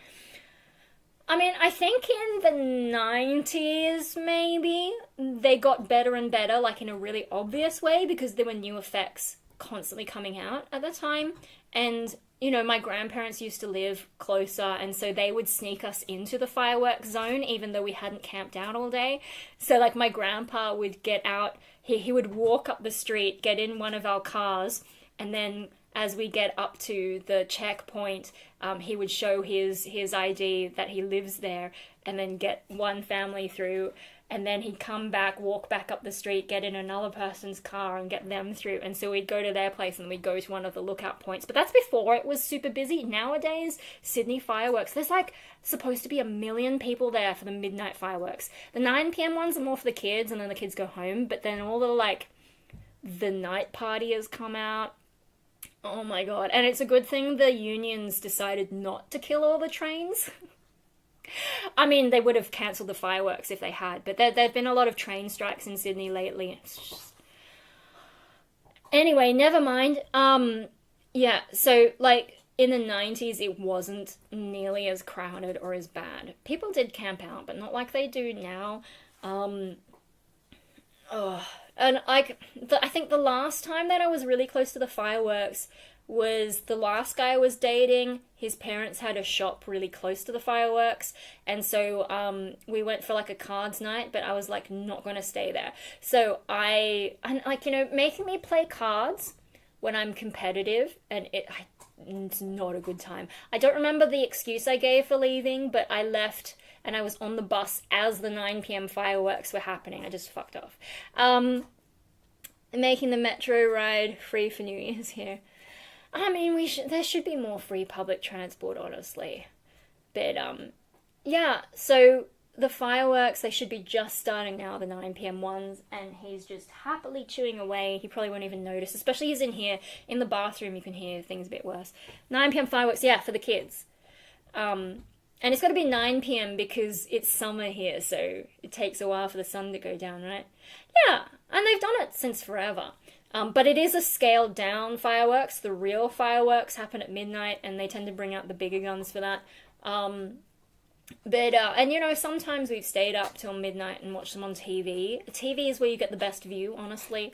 I mean, I think in the 90s, maybe, they got better and better, like in a really obvious way, because there were new effects constantly coming out at the time. And, you know, my grandparents used to live closer, and so they would sneak us into the fireworks zone, even though we hadn't camped out all day. So, like, my grandpa would get out, he would walk up the street, get in one of our cars, and then as we get up to the checkpoint, he would show his ID that he lives there, and then get one family through, and then he'd come back, walk back up the street, get in another person's car and get them through. And so we'd go to their place and we'd go to one of the lookout points. But that's before it was super busy. Nowadays, Sydney fireworks, there's like supposed to be 1 million people there for the midnight fireworks. The 9 p.m. ones are more for the kids, and then the kids go home. But then all the night partiers come out. Oh my god. And it's a good thing the unions decided not to kill all the trains. I mean, they would have cancelled the fireworks if they had, but there have been a lot of train strikes in Sydney lately. Anyway, never mind. Yeah, so, like, in the 90s, it wasn't nearly as crowded or as bad. People did camp out, but not like they do now. And, like, I think the last time that I was really close to the fireworks was the last guy I was dating. His parents had a shop really close to the fireworks, and so we went for like a cards night, but I was like not gonna stay there. So making me play cards when I'm competitive, and it's not a good time. I don't remember the excuse I gave for leaving, but I left and I was on the bus as the 9 p.m. fireworks were happening. I just fucked off. Making the metro ride free for New Year's here. I mean, there should be more free public transport, honestly. But, yeah, so the fireworks, they should be just starting now, the 9 p.m. ones, and he's just happily chewing away. He probably won't even notice, especially he's in here. In the bathroom, you can hear things a bit worse. 9 p.m. fireworks, yeah, for the kids. And it's got to be 9 p.m. because it's summer here, so it takes a while for the sun to go down, right? Yeah, and they've done it since forever. But it is a scaled down fireworks. The real fireworks happen at midnight, and they tend to bring out the bigger guns for that. And you know, sometimes we've stayed up till midnight and watched them on TV. TV is where you get the best view, honestly.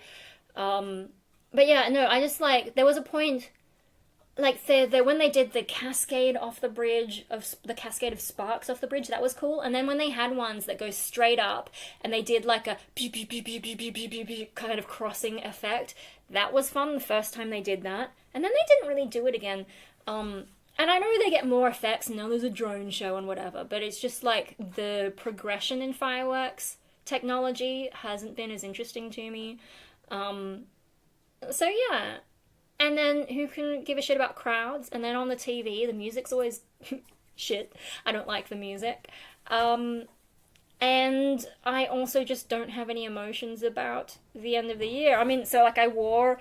But yeah, no, I just there was a point, when they did the cascade off the bridge, the cascade of sparks off the bridge, that was cool. And then when they had ones that go straight up, and they did like a kind of crossing effect, that was fun the first time they did that. And then they didn't really do it again. And I know they get more effects, and now there's a drone show and whatever, but it's just like the progression in fireworks technology hasn't been as interesting to me. So yeah. And then who can give a shit about crowds? And then on the TV, the music's always shit. I don't like the music. And I also just don't have any emotions about the end of the year. I mean, so I wore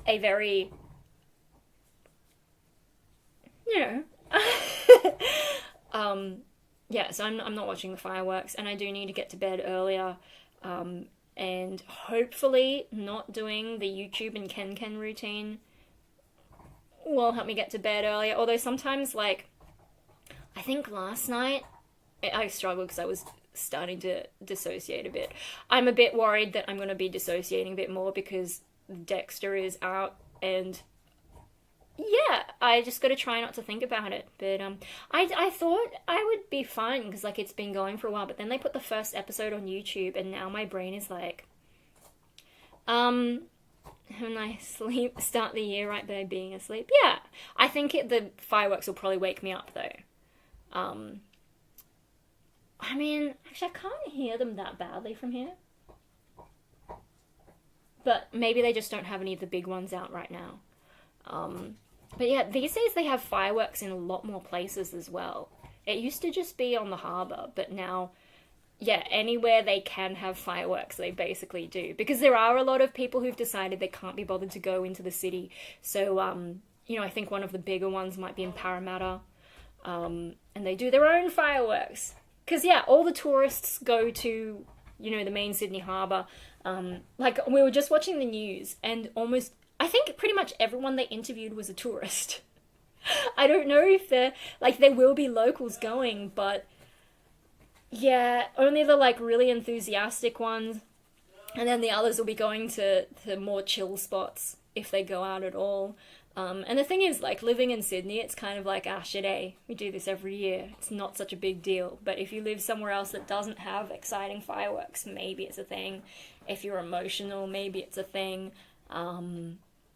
a very, you know, yeah, so I'm not watching the fireworks, and I do need to get to bed earlier. And hopefully not doing the YouTube and Ken routine will help me get to bed earlier. Although sometimes, I think last night I struggled because I was starting to dissociate a bit. I'm a bit worried that I'm going to be dissociating a bit more because Dexter is out, and yeah, I just got to try not to think about it. But I thought I would be fine because it's been going for a while, but then they put the first episode on YouTube, and now my brain is when I start the year right by being asleep. Yeah, I think the fireworks will probably wake me up though. I mean, actually I can't hear them that badly from here. but maybe they just don't have any of the big ones out right now. But yeah, these days they have fireworks in a lot more places as well. It used to just be on the harbour, but now, yeah, anywhere they can have fireworks, they basically do. Because there are a lot of people who've decided they can't be bothered to go into the city. So, you know, I think one of the bigger ones might be in Parramatta. And they do their own fireworks. Because, yeah, all the tourists go to, you know, the main Sydney harbour. Like, we were just watching the news, and almost, I think pretty much everyone they interviewed was a tourist. I don't know if they're, like, there will be locals going, but yeah, only the, like, really enthusiastic ones, and then the others will be going to more chill spots if they go out at all. And the thing is, like, living in Sydney, it's kind of like, shit, we do this every year. It's not such a big deal. But if you live somewhere else that doesn't have exciting fireworks, maybe it's a thing. If you're emotional, maybe it's a thing.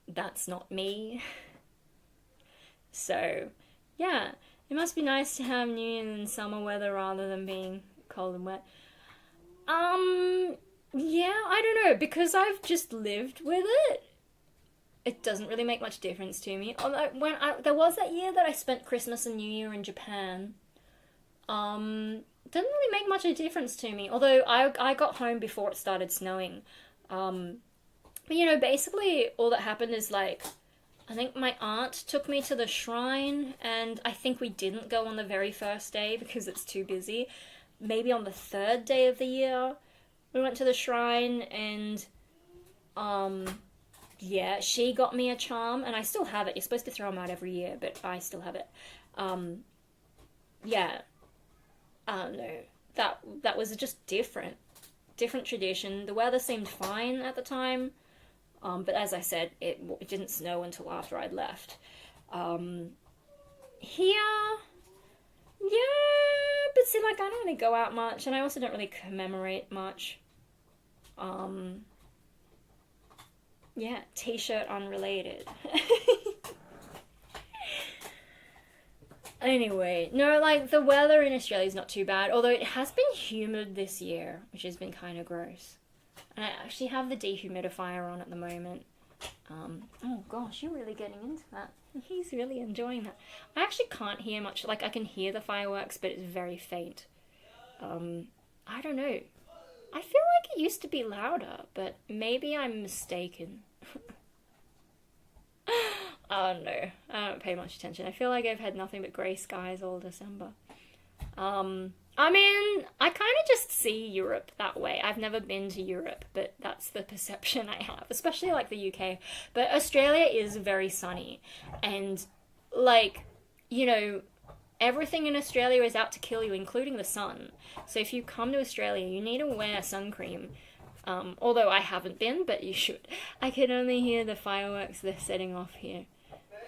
That's not me. So, yeah, it must be nice to have New Year in summer weather rather than being cold and wet. Yeah, I don't know, because I've just lived with it. It doesn't really make much difference to me. Although there was that year that I spent Christmas and New Year in Japan. Didn't really make much of a difference to me. Although I got home before it started snowing. But you know, basically all that happened is, like, I think my aunt took me to the shrine, and I think we didn't go on the very first day because it's too busy. Maybe on the third day of the year we went to the shrine, and yeah, she got me a charm, and I still have it. You're supposed to throw them out every year, but I still have it. Yeah, I don't know. That was just different tradition. The weather seemed fine at the time, but as I said, it didn't snow until after I'd left. Here, yeah, but see, like, I don't really go out much, and I also don't really commemorate much. Yeah, t-shirt unrelated. Anyway, no, like, the weather in Australia is not too bad, although it has been humid this year, which has been kind of gross. And I actually have the dehumidifier on at the moment. Oh gosh, you're really getting into that. He's really enjoying that. I actually can't hear much, like, I can hear the fireworks, but it's very faint. I don't know. I feel like it used to be louder, but maybe I'm mistaken. Oh no, I don't pay much attention. I feel like I've had nothing but grey skies all December. I mean, I kind of just see Europe that way. I've never been to Europe, but that's the perception I have, especially like the UK. But Australia is very sunny, and, like, you know, everything in Australia is out to kill you, including the sun. So if you come to Australia, you need to wear sun cream. Although I haven't been, but you should. I can only hear the fireworks they're setting off here.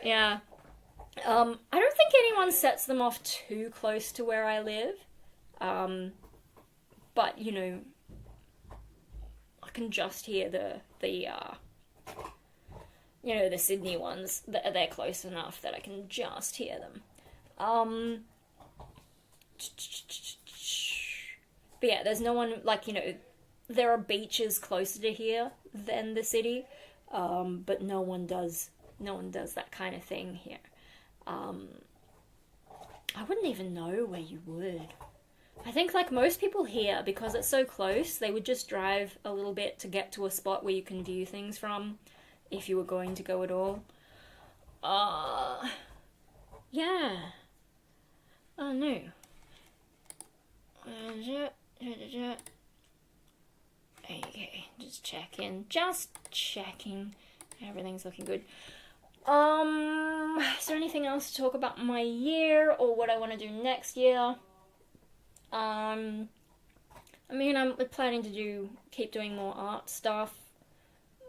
Yeah. I don't think anyone sets them off too close to where I live. But, you know, I can just hear the you know, the Sydney ones. They're close enough that I can just hear them. But yeah, there's no one, like, you know, there are beaches closer to here than the city, but no one does that kind of thing here. I wouldn't even know where you would. I think, like, most people here, because it's so close, they would just drive a little bit to get to a spot where you can view things from, if you were going to go at all. Yeah. Oh, no. Okay, just checking. Everything's looking good. Is there anything else to talk about my year or what I want to do next year? I mean, I'm planning to keep doing more art stuff.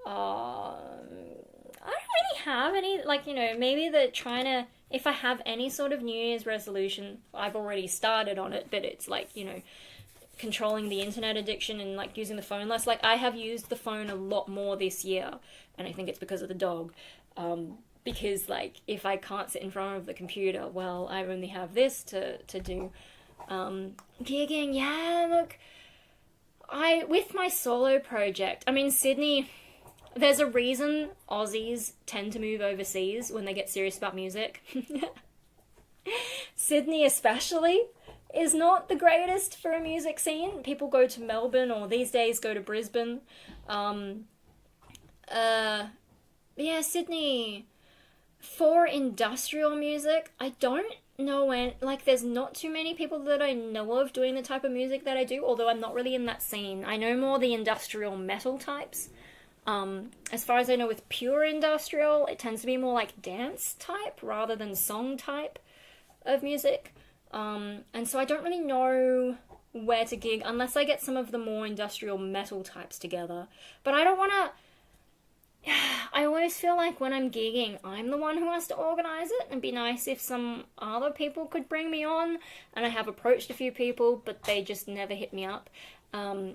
I don't really have any, like, you know, maybe if I have any sort of New Year's resolution, I've already started on it, but it's like, you know, controlling the internet addiction and, like, using the phone less. Like, I have used the phone a lot more this year, and I think it's because of the dog. Because, like, if I can't sit in front of the computer, well, I only have this to do. Gigging, yeah, look, with my solo project, I mean, Sydney, There's a reason Aussies tend to move overseas when they get serious about music. Sydney especially is not the greatest for a music scene. People go to Melbourne, or these days go to Brisbane. Yeah, Sydney. For industrial music, I don't know when, like, there's not too many people that I know of doing the type of music that I do, although I'm not really in that scene. I know more the industrial metal types. As far as I know with pure industrial, it tends to be more like dance type rather than song type of music. And so I don't really know where to gig unless I get some of the more industrial metal types together. But I don't want to... I always feel like when I'm gigging, I'm the one who has to organise it. It'd be nice if some other people could bring me on. And I have approached a few people, but they just never hit me up.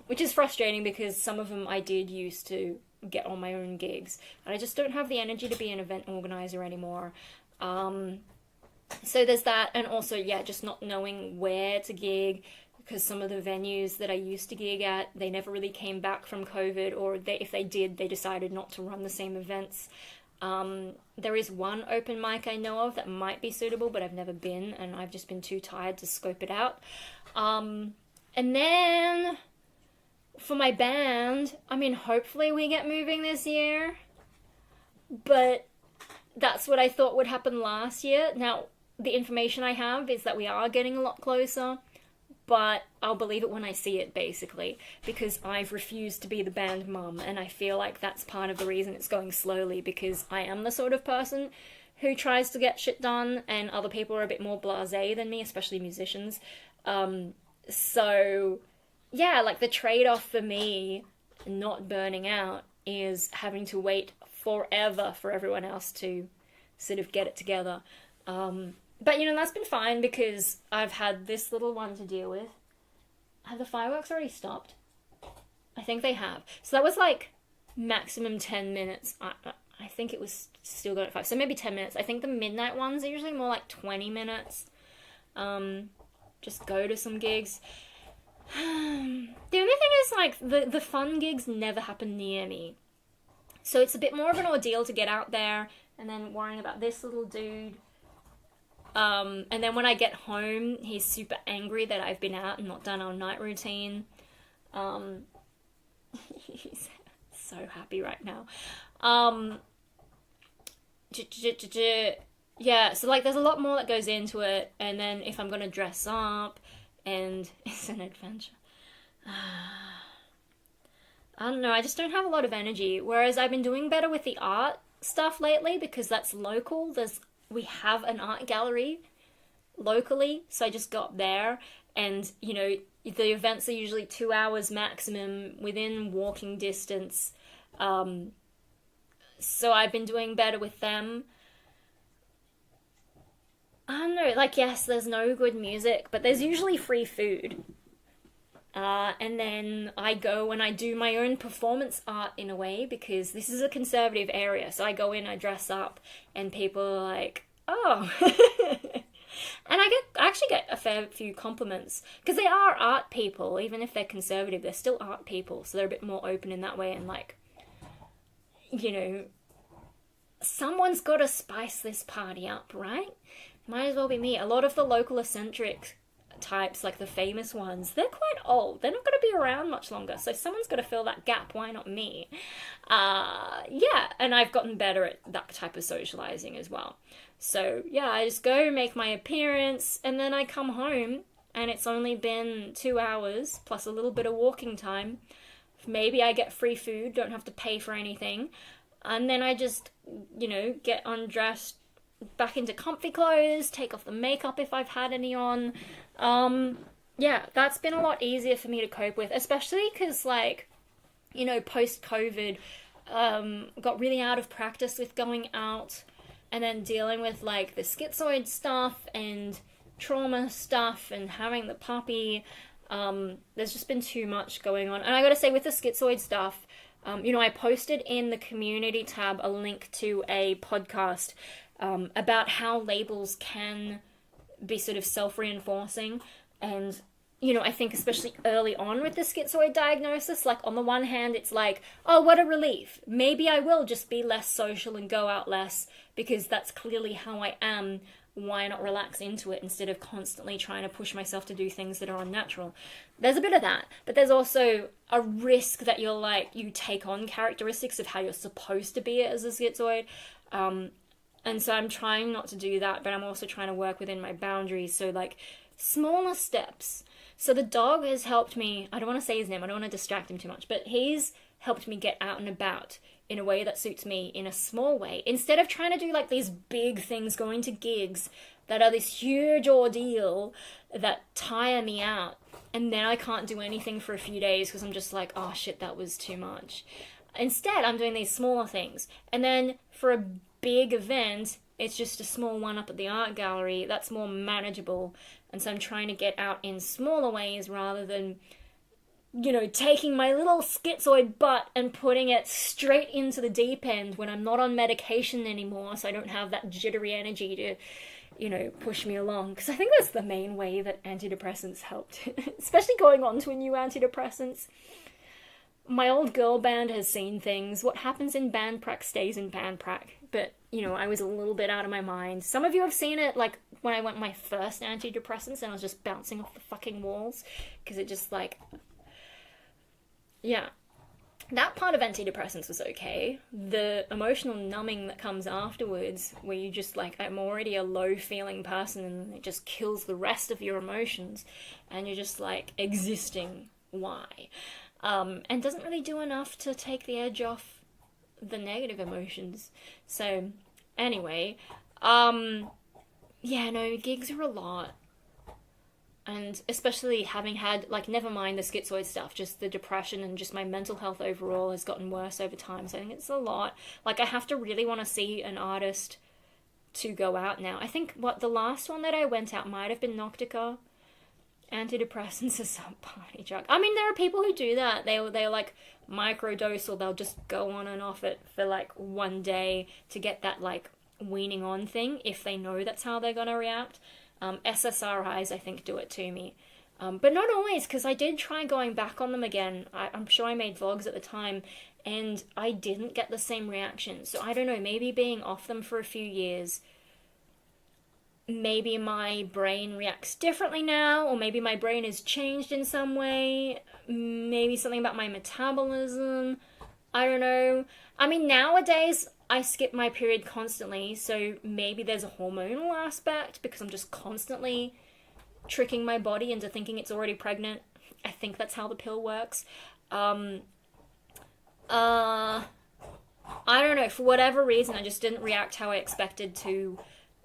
Which is frustrating because some of them I did used to get on my own gigs. And I just don't have the energy to be an event organiser anymore. So there's that. And also, yeah, just not knowing where to gig. Because some of the venues that I used to gig at, they never really came back from COVID, or if they did, they decided not to run the same events. There is one open mic I know of that might be suitable, but I've never been, and I've just been too tired to scope it out. And then, for my band, I mean, hopefully we get moving this year, but that's what I thought would happen last year. Now, the information I have is that we are getting a lot closer, but I'll believe it when I see it, basically, because I've refused to be the band mum, and I feel like that's part of the reason it's going slowly, because I am the sort of person who tries to get shit done, and other people are a bit more blasé than me, especially musicians. So, yeah, like, the trade-off for me not burning out is having to wait forever for everyone else to sort of get it together. But, you know, that's been fine because I've had this little one to deal with. Have the fireworks already stopped? I think they have. So that was, like, maximum 10 minutes. I think it was still going at 5. So maybe 10 minutes. I think the midnight ones are usually more like 20 minutes. Just go to some gigs. The only thing is, like, the fun gigs never happen near me. So it's a bit more of an ordeal to get out there and then worrying about this little dude. And then when I get home, he's super angry that I've been out and not done our night routine. He's so happy right now. Yeah, so, like, there's a lot more that goes into it, and then if I'm gonna dress up, and it's an adventure. I don't know, I just don't have a lot of energy, whereas I've been doing better with the art stuff lately, because that's local. We have an art gallery locally, so I just got there, and, you know, the events are usually 2 hours maximum within walking distance, so I've been doing better with them. I don't know, like, yes, there's no good music, but there's usually free food. And then I go and I do my own performance art in a way, because this is a conservative area, so I go in, I dress up, and people are like, oh. And I actually get a fair few compliments, because they are art people, even if they're conservative, they're still art people, so they're a bit more open in that way, and, like, you know, someone's got to spice this party up, right? Might as well be me. A lot of the local eccentric types, like the famous ones, they're quite old. They're not going to be around much longer, so someone's got to fill that gap. Why not me? Yeah, and I've gotten better at that type of socializing as well. So, yeah, I just go make my appearance, and then I come home, and it's only been 2 hours, plus a little bit of walking time. Maybe I get free food, don't have to pay for anything, and then I just, you know, get undressed, back into comfy clothes, take off the makeup if I've had any on. Yeah, that's been a lot easier for me to cope with, especially because, like, you know, post-COVID, got really out of practice with going out, and then dealing with, like, the schizoid stuff and trauma stuff and having the puppy. There's just been too much going on. And I gotta say, with the schizoid stuff, you know, I posted in the community tab a link to a podcast about how labels can be sort of self-reinforcing, and you know, I think especially early on with the schizoid diagnosis, like on the one hand, it's like, oh, what a relief. Maybe I will just be less social and go out less because that's clearly how I am. Why not relax into it instead of constantly trying to push myself to do things that are unnatural? There's a bit of that, but there's also a risk that you're like, you take on characteristics of how you're supposed to be as a schizoid. And so I'm trying not to do that, but I'm also trying to work within my boundaries. So like smaller steps. So the dog has helped me, I don't want to say his name, I don't want to distract him too much, but he's helped me get out and about in a way that suits me in a small way. Instead of trying to do like these big things, going to gigs that are this huge ordeal that tire me out. And then I can't do anything for a few days because I'm just like, oh shit, that was too much. Instead, I'm doing these smaller things. And then for a big event, it's just a small one up at the art gallery. That's more manageable. And so I'm trying to get out in smaller ways rather than, you know, taking my little schizoid butt and putting it straight into the deep end when I'm not on medication anymore, so I don't have that jittery energy to, you know, push me along. Because I think that's the main way that antidepressants helped, especially going on to a new antidepressants. My old girl band has seen things. What happens in band prac stays in band prac. But, you know, I was a little bit out of my mind. Some of you have seen it, like, when I went my first antidepressants and I was just bouncing off the fucking walls. Because it just, like... Yeah. That part of antidepressants was okay. The emotional numbing that comes afterwards, where you just, like, I'm already a low-feeling person and it just kills the rest of your emotions. And you're just, like, existing. Why? And doesn't really do enough to take the edge off the negative emotions. So, anyway, yeah, no, gigs are a lot. And especially having had, like, never mind the schizoid stuff, just the depression and just my mental health overall has gotten worse over time. So I think it's a lot. Like, I have to really want to see an artist to go out now. I think, the last one that I went out might have been Nocturnal. Antidepressants are some party drug. I mean, there are people who do that. They'll like microdose, or they'll just go on and off it for like one day to get that like weaning on thing if they know that's how they're gonna react. SSRIs, I think, do it to me. But not always, because I did try going back on them again. I'm sure I made vlogs at the time, and I didn't get the same reaction. So I don't know, maybe being off them for a few years, maybe my brain reacts differently now, or maybe my brain has changed in some way, maybe something about my metabolism, I don't know. I mean, nowadays, I skip my period constantly, so maybe there's a hormonal aspect, because I'm just constantly tricking my body into thinking it's already pregnant. I think that's how the pill works. I don't know, for whatever reason, I just didn't react how I expected to.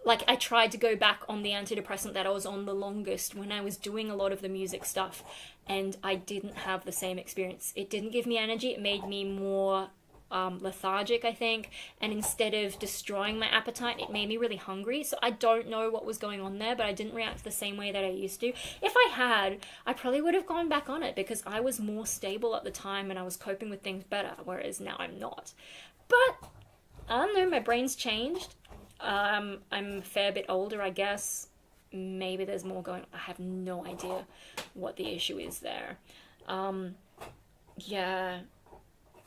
Like, I tried to go back on the antidepressant that I was on the longest when I was doing a lot of the music stuff, and I didn't have the same experience. It didn't give me energy, it made me more lethargic, I think, and instead of destroying my appetite, it made me really hungry. So I don't know what was going on there, but I didn't react the same way that I used to. If I had, I probably would have gone back on it, because I was more stable at the time and I was coping with things better, whereas now I'm not. But, I don't know, my brain's changed. I'm a fair bit older, I guess. Maybe there's more going on. I have no idea what the issue is there. Yeah.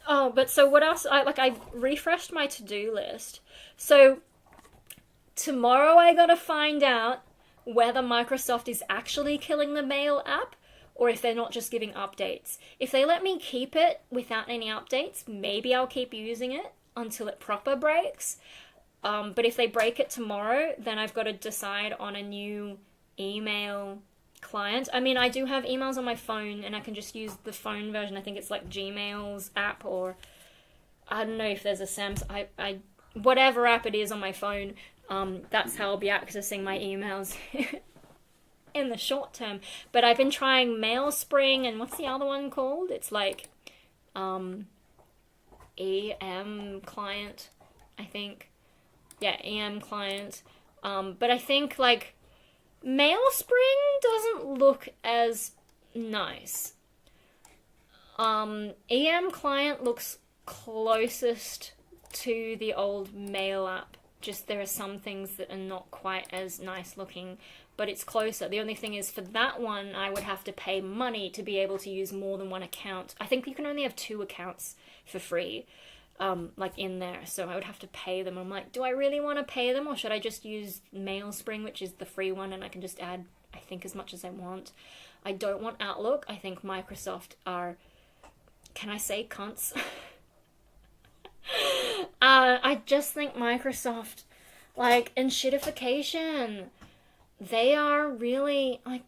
Oh, but so what else? I refreshed my to-do list. So tomorrow I gotta find out whether Microsoft is actually killing the Mail app, or if they're not just giving updates. If they let me keep it without any updates, maybe I'll keep using it until it proper breaks. But if they break it tomorrow, then I've got to decide on a new email client. I mean, I do have emails on my phone, and I can just use the phone version. I think it's like Gmail's app, or I don't know if there's a Samsung, whatever app it is on my phone. That's how I'll be accessing my emails in the short term. But I've been trying MailSpring, and what's the other one called? It's like EM client, I think. Yeah, EM client. But I think, like, MailSpring doesn't look as nice. EM client looks closest to the old Mail app. Just there are some things that are not quite as nice looking. but it's closer. The only thing is, for that one, I would have to pay money to be able to use more than one account. I think you can only have 2 accounts for free, like in there, so I would have to pay them. I'm like, do I really want to pay them, or should I just use MailSpring, which is the free one, and I can just add, I think, as much as I want. I don't want Outlook. I think Microsoft are, can I say cunts? I just think Microsoft, like, in shitification, they are really, like,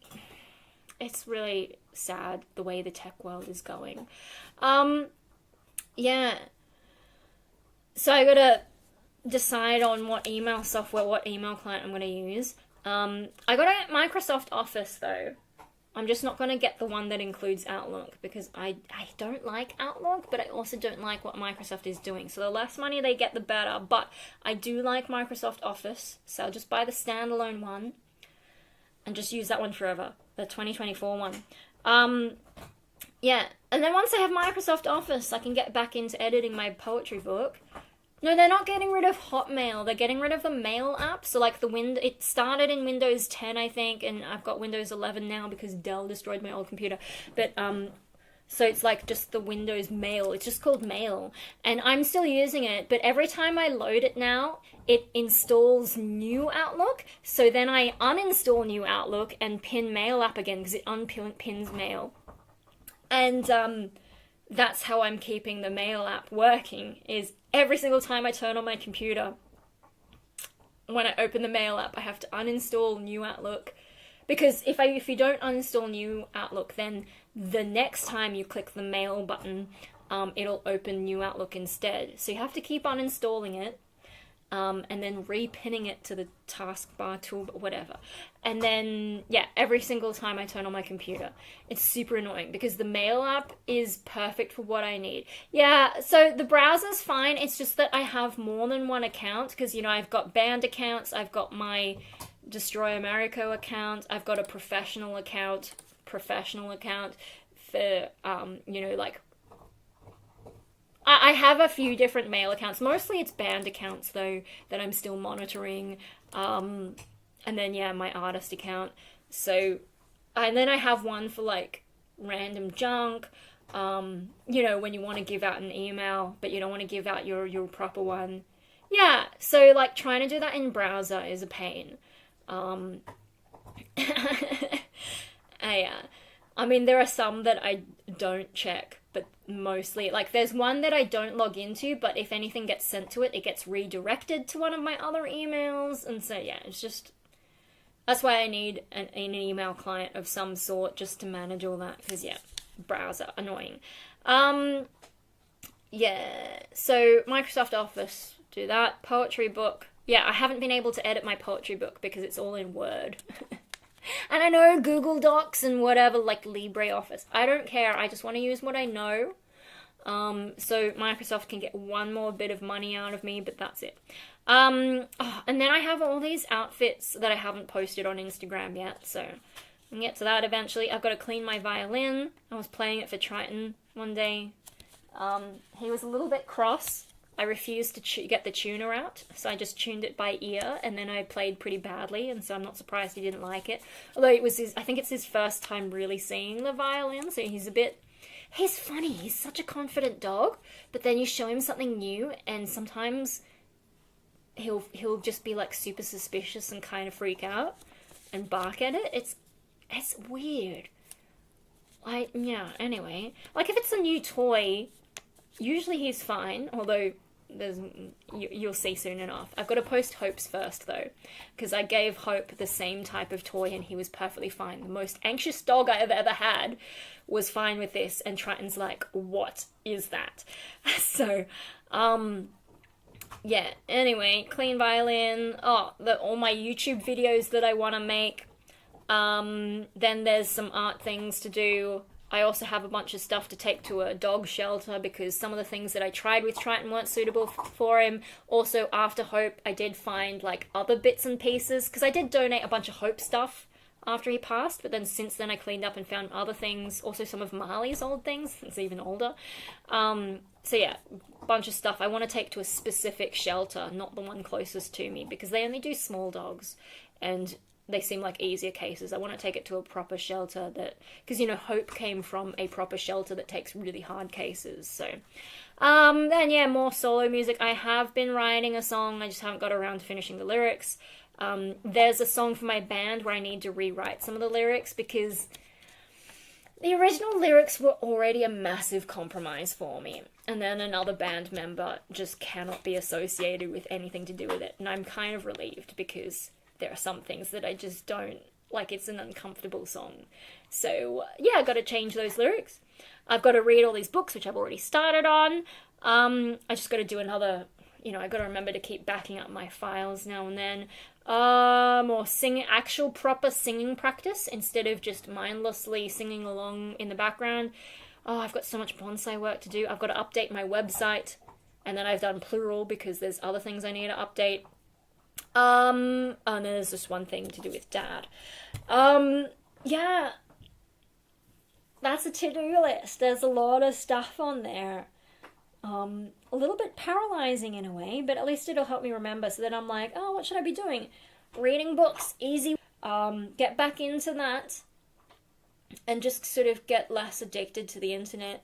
it's really sad the way the tech world is going. Yeah. So I gotta decide on what email software, what email client I'm gonna use. I gotta get Microsoft Office, though. I'm just not going to get the one that includes Outlook, because I don't like Outlook, but I also don't like what Microsoft is doing. So the less money they get, the better. But I do like Microsoft Office, so I'll just buy the standalone one and just use that one forever, the 2024 one. Yeah, and then once I have Microsoft Office, I can get back into editing my poetry book. No, they're not getting rid of Hotmail. They're getting rid of the Mail app. So, like, it started in Windows 10, I think, and I've got Windows 11 now because Dell destroyed my old computer. But, so it's, like, just the Windows Mail. It's just called Mail. And I'm still using it, but every time I load it now, it installs new Outlook. So then I uninstall new Outlook and pin Mail app again, because it unpins Mail. And, that's how I'm keeping the Mail app working, is every single time I turn on my computer, when I open the Mail app, I have to uninstall new Outlook. Because if you don't uninstall new Outlook, then the next time you click the Mail button, it'll open new Outlook instead. So you have to keep uninstalling it, and then repinning it to the taskbar tool, whatever. And then, yeah, every single time I turn on my computer. It's super annoying, because the Mail app is perfect for what I need. Yeah, so the browser's fine, it's just that I have more than one account, because, you know, I've got band accounts, I've got my Destroy America account, I've got a professional account for, you know, like, I have a few different mail accounts. Mostly it's band accounts, though, that I'm still monitoring. And then, yeah, my artist account. So, and then I have one for, like, random junk. You know, when you want to give out an email, but you don't want to give out your proper one. Yeah, so, like, trying to do that in browser is a pain. I mean, there are some that I don't check, but mostly, like, there's one that I don't log into, but if anything gets sent to it, it gets redirected to one of my other emails, and so, yeah, it's just, that's why I need an email client of some sort, just to manage all that, because, yeah, browser, annoying. Yeah, so, Microsoft Office, do that, poetry book, yeah, I haven't been able to edit my poetry book, because it's all in Word. And I know Google Docs and whatever, like LibreOffice. I don't care. I just want to use what I know. So Microsoft can get one more bit of money out of me, but that's it. And then I have all these outfits that I haven't posted on Instagram yet, so I'll get to that eventually. I've got to clean my violin. I was playing it for Triton one day. He was a little bit cross. I refused to get the tuner out, so I just tuned it by ear, and then I played pretty badly, and so I'm not surprised he didn't like it. Although it was I think it's his first time really seeing the violin, so he's funny, he's such a confident dog, but then you show him something new, and sometimes he'll just be, like, super suspicious and kind of freak out, and bark at it. It's weird. Yeah, anyway. Like, if it's a new toy, usually he's fine, although you'll see soon enough. I've got to post Hope's first, though, because I gave Hope the same type of toy and he was perfectly fine. The most anxious dog I have ever had was fine with this, and Triton's like, what is that? So, yeah, anyway, clean violin, all my YouTube videos that I want to make, then there's some art things to do. I also have a bunch of stuff to take to a dog shelter, because some of the things that I tried with Triton weren't suitable for him. Also, after Hope, I did find, like, other bits and pieces, because I did donate a bunch of Hope stuff after he passed, but then since then I cleaned up and found other things, also some of Marley's old things, it's even older. So yeah, a bunch of stuff I want to take to a specific shelter, not the one closest to me, because they only do small dogs, and they seem like easier cases. I want to take it to a proper shelter that, because, you know, Hope came from a proper shelter that takes really hard cases. So, then yeah, more solo music. I have been writing a song, I just haven't got around to finishing the lyrics. There's a song for my band where I need to rewrite some of the lyrics because the original lyrics were already a massive compromise for me. And then another band member just cannot be associated with anything to do with it. And I'm kind of relieved because there are some things that I just don't like. It's an uncomfortable song. So yeah, I got to change those lyrics. I've got to read all these books, which I've already started on. I just got to do another, you know, I got to remember to keep backing up my files now and then. More singing, actual proper singing practice instead of just mindlessly singing along in the background. Oh, I've got so much bonsai work to do. I've got to update my website, and then I've done plural because there's other things I need to update. And then there's just one thing to do with Dad. Yeah, that's a to-do list. There's a lot of stuff on there. A little bit paralyzing in a way, but at least it'll help me remember. So then I'm like, oh, what should I be doing? Reading books, easy. Get back into that, and just sort of get less addicted to the internet.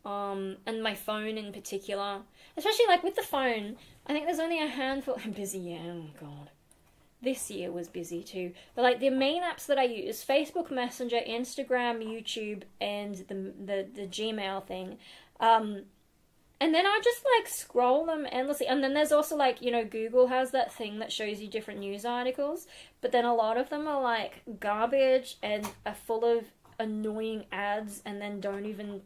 And my phone in particular. Especially, like, with the phone, I think there's only a handful. I'm busy, yeah, oh god. This year was busy too. But, like, the main apps that I use, Facebook Messenger, Instagram, YouTube, and the Gmail thing. And then I just, like, scroll them endlessly. And then there's also, like, you know, Google has that thing that shows you different news articles. But then a lot of them are, like, garbage and are full of annoying ads and then don't even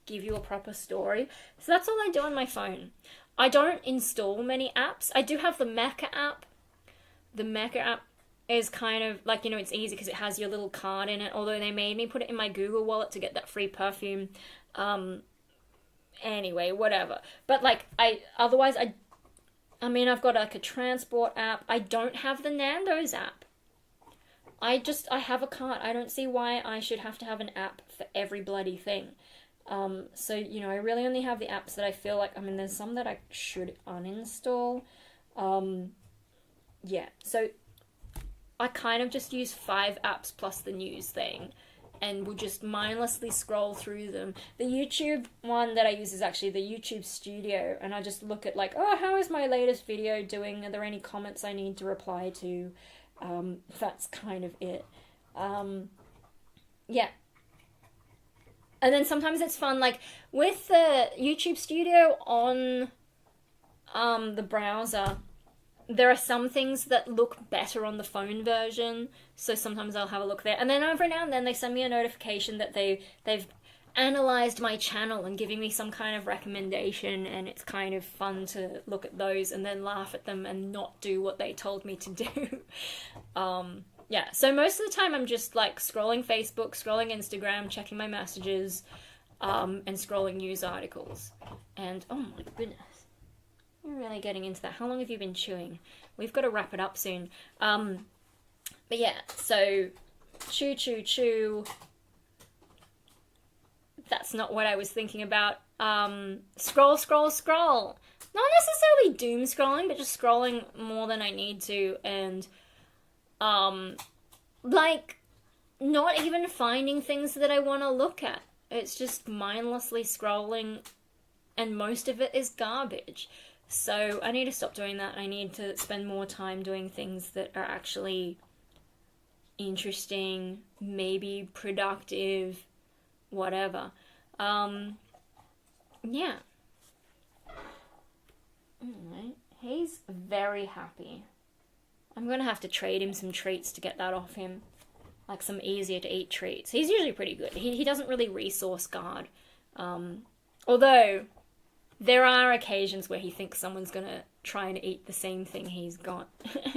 give you a proper story. So that's all I do on my phone. I don't install many apps. I do have the Mecca app. The Mecca app is kind of, like, you know, it's easy because it has your little card in it. Although they made me put it in my Google wallet to get that free perfume. Anyway, whatever. But, like, otherwise, I mean, I've got, like, a transport app. I don't have the Nando's app. I have a cart. I don't see why I should have to have an app for every bloody thing. So, you know, I really only have the apps that I feel like, I mean, there's some that I should uninstall. Yeah, so I kind of just use 5 apps plus the news thing. And will just mindlessly scroll through them. The YouTube one that I use is actually the YouTube Studio, and I just look at, like, oh, how is my latest video doing? Are there any comments I need to reply to? That's kind of it. Yeah. And then sometimes it's fun, like, with the YouTube Studio on the browser, there are some things that look better on the phone version, so sometimes I'll have a look there. And then every now and then they send me a notification that they've analysed my channel and giving me some kind of recommendation, and it's kind of fun to look at those and then laugh at them and not do what they told me to do. Yeah, so most of the time I'm just, like, scrolling Facebook, scrolling Instagram, checking my messages, and scrolling news articles. And, oh my goodness. We're really getting into that. How long have you been chewing? We've got to wrap it up soon. But yeah, so chew, chew, chew. That's not what I was thinking about. Scroll, scroll, scroll. Not necessarily doom scrolling, but just scrolling more than I need to. And, like, not even finding things that I want to look at. It's just mindlessly scrolling, and most of it is garbage. So I need to stop doing that. I need to spend more time doing things that are actually interesting, maybe productive, whatever. Yeah. Alright. He's very happy. I'm gonna have to trade him some treats to get that off him. Like some easier to eat treats. He's usually pretty good. He doesn't really resource guard. Although there are occasions where he thinks someone's gonna try and eat the same thing he's got.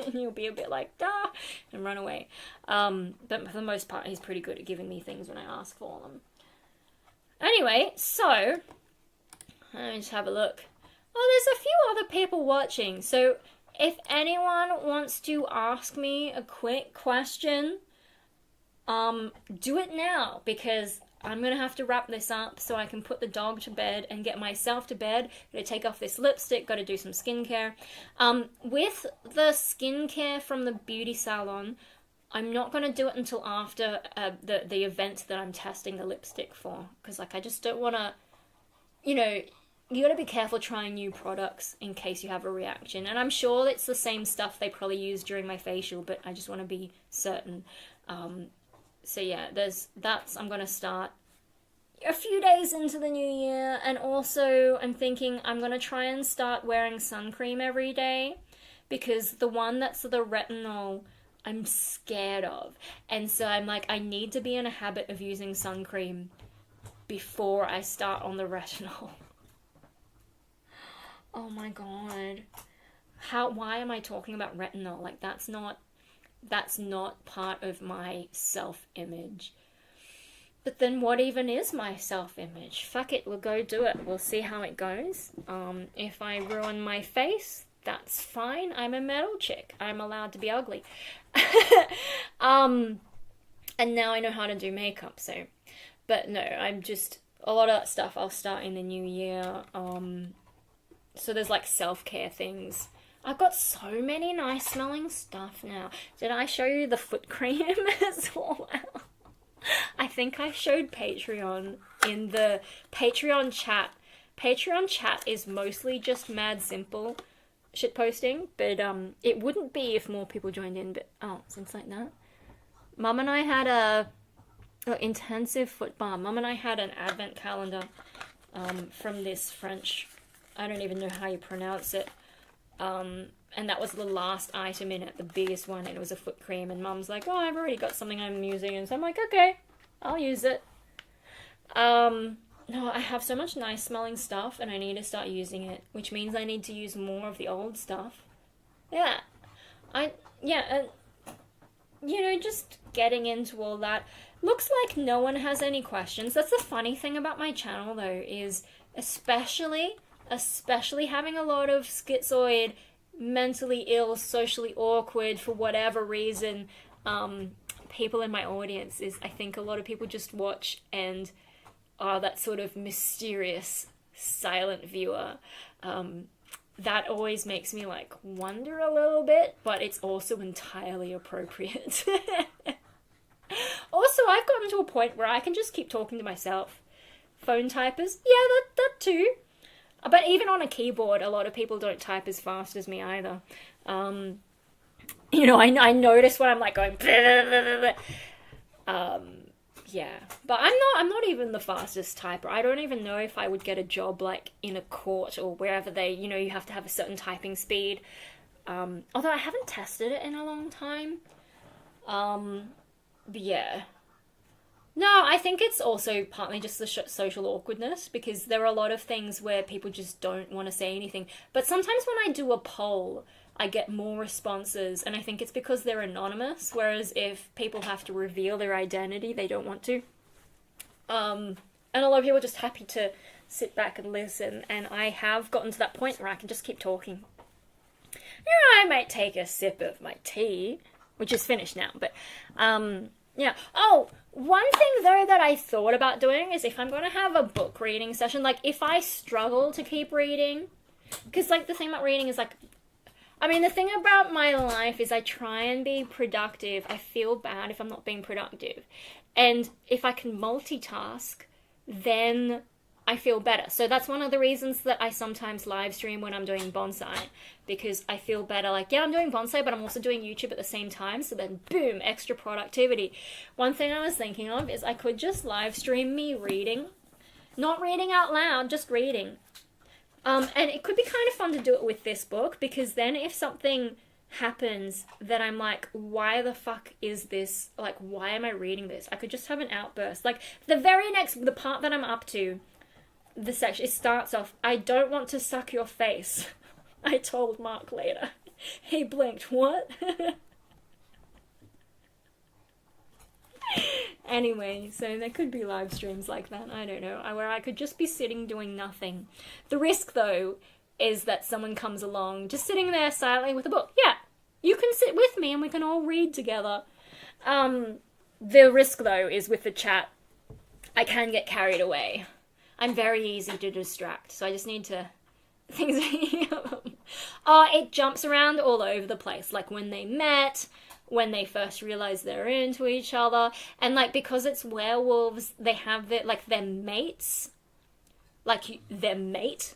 And he'll be a bit like, "Ah!" and run away. But for the most part, he's pretty good at giving me things when I ask for them. Anyway, so, let me just have a look. Oh, there's a few other people watching. So, if anyone wants to ask me a quick question, do it now, because I'm going to have to wrap this up so I can put the dog to bed and get myself to bed. Gotta take off this lipstick, gotta do some skincare. With the skincare from the beauty salon, I'm not going to do it until after the event that I'm testing the lipstick for. Because, like, I just don't want to, you know, you got to be careful trying new products in case you have a reaction. And I'm sure it's the same stuff they probably use during my facial, but I just want to be certain. So yeah, I'm going to start a few days into the new year. And also I'm thinking I'm going to try and start wearing sun cream every day. Because the one that's the retinol, I'm scared of. And so I'm like, I need to be in a habit of using sun cream before I start on the retinol. Oh my god. Why am I talking about retinol? Like, that's not part of my self-image. But then what even is my self-image? Fuck it, we'll go do it. We'll see how it goes. If I ruin my face, that's fine. I'm a metal chick. I'm allowed to be ugly. And now I know how to do makeup, so. But no, I'm just, a lot of that stuff I'll start in the new year. So there's like self-care things. I've got so many nice smelling stuff now. Did I show you the foot cream as well? I think I showed Patreon in the Patreon chat. Patreon chat is mostly just mad simple shitposting, but it wouldn't be if more people joined in, but since like that. Mum and I had a intensive foot bar. Mum and I had an advent calendar from this French, I don't even know how you pronounce it, and that was the last item in it, the biggest one, and it was a foot cream, and Mum's like, oh, I've already got something I'm using, and so I'm like, okay, I'll use it. No, I have so much nice smelling stuff, and I need to start using it, which means I need to use more of the old stuff. Yeah, you know, just getting into all that. Looks like no one has any questions. That's the funny thing about my channel, though, is especially having a lot of schizoid, mentally ill, socially awkward, for whatever reason, people in my audience is, I think a lot of people just watch and are that sort of mysterious, silent viewer. That always makes me, like, wonder a little bit, but it's also entirely appropriate. Also, I've gotten to a point where I can just keep talking to myself. Phone typers, yeah, that too. But even on a keyboard, a lot of people don't type as fast as me either. You know, I notice when I'm like going, yeah, but I'm not even the fastest typer. I don't even know if I would get a job like in a court or wherever they, you know, you have to have a certain typing speed. Although I haven't tested it in a long time. But yeah. No, I think it's also partly just the social awkwardness, because there are a lot of things where people just don't want to say anything. But sometimes when I do a poll, I get more responses, and I think it's because they're anonymous, whereas if people have to reveal their identity, they don't want to. And a lot of people are just happy to sit back and listen, and I have gotten to that point where I can just keep talking. You know, I might take a sip of my tea, which is finished now, but, yeah. Oh, one thing, though, that I thought about doing is if I'm going to have a book reading session, like, if I struggle to keep reading, because, like, the thing about reading is, like, I mean, the thing about my life is I try and be productive. I feel bad if I'm not being productive. And if I can multitask, then I feel better. So that's one of the reasons that I sometimes live stream when I'm doing bonsai, because I feel better. Like, yeah, I'm doing bonsai, but I'm also doing YouTube at the same time. So then, boom, extra productivity. One thing I was thinking of is I could just live stream me reading. Not reading out loud, just reading. And it could be kind of fun to do it with this book, because then if something happens that I'm like, why the fuck is this? Like, why am I reading this? I could just have an outburst. Like, the part that I'm up to, the section, it starts off, I don't want to suck your face. I told Mark later. He blinked, what? Anyway, so there could be live streams like that, I don't know, where I could just be sitting doing nothing. The risk, though, is that someone comes along just sitting there silently with a book. Yeah, you can sit with me and we can all read together. The risk, though, is with the chat, I can get carried away. I'm very easy to distract, so I just need to... It jumps around all over the place, like when they met, when they first realize they're into each other. And, like, because it's werewolves, they have their mates. Like, their mate.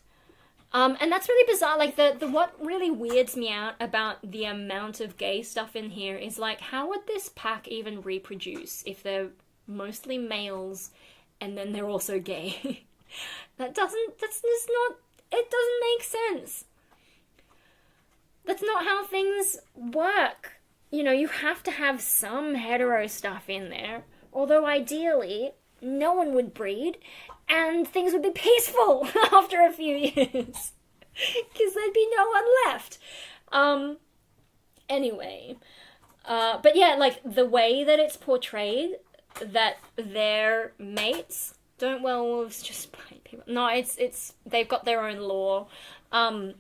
And that's really bizarre. Like, the what really weirds me out about the amount of gay stuff in here is, like, how would this pack even reproduce if they're mostly males and then they're also gay? That's just not, it doesn't make sense. That's not how things work. You know, you have to have some hetero stuff in there. Although ideally, no one would breed, and things would be peaceful after a few years. Because there'd be no one left. Anyway. But yeah, like, the way that it's portrayed, that their mates, don't werewolves just bite people? No, it's they've got their own law. And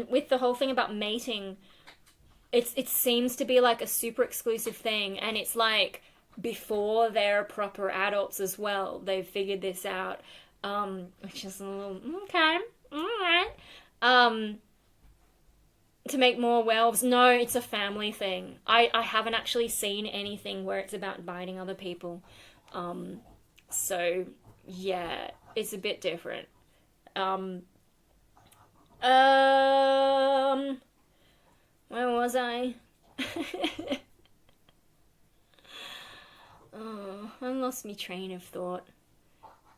with the whole thing about mating, it seems to be like a super exclusive thing, and it's like before they're proper adults as well. They've figured this out, which is a little okay, alright. To make more werewolves. No, it's a family thing. I haven't actually seen anything where it's about biting other people. So yeah, it's a bit different. Where was I? Oh, I lost my train of thought.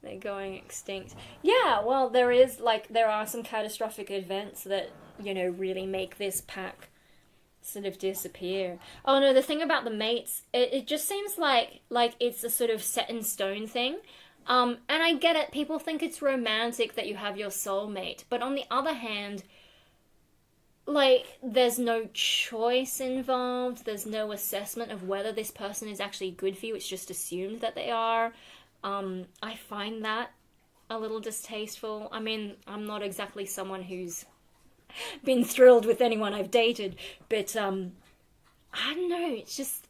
They're going extinct. Yeah, well, there are some catastrophic events that, you know, really make this pack sort of disappear. Oh no, the thing about the mates, it just seems like it's a sort of set in stone thing. And I get it, people think it's romantic that you have your soulmate, but on the other hand, like, there's no choice involved, there's no assessment of whether this person is actually good for you, it's just assumed that they are. I find that a little distasteful. I mean, I'm not exactly someone who's been thrilled with anyone I've dated, but, I don't know, it's just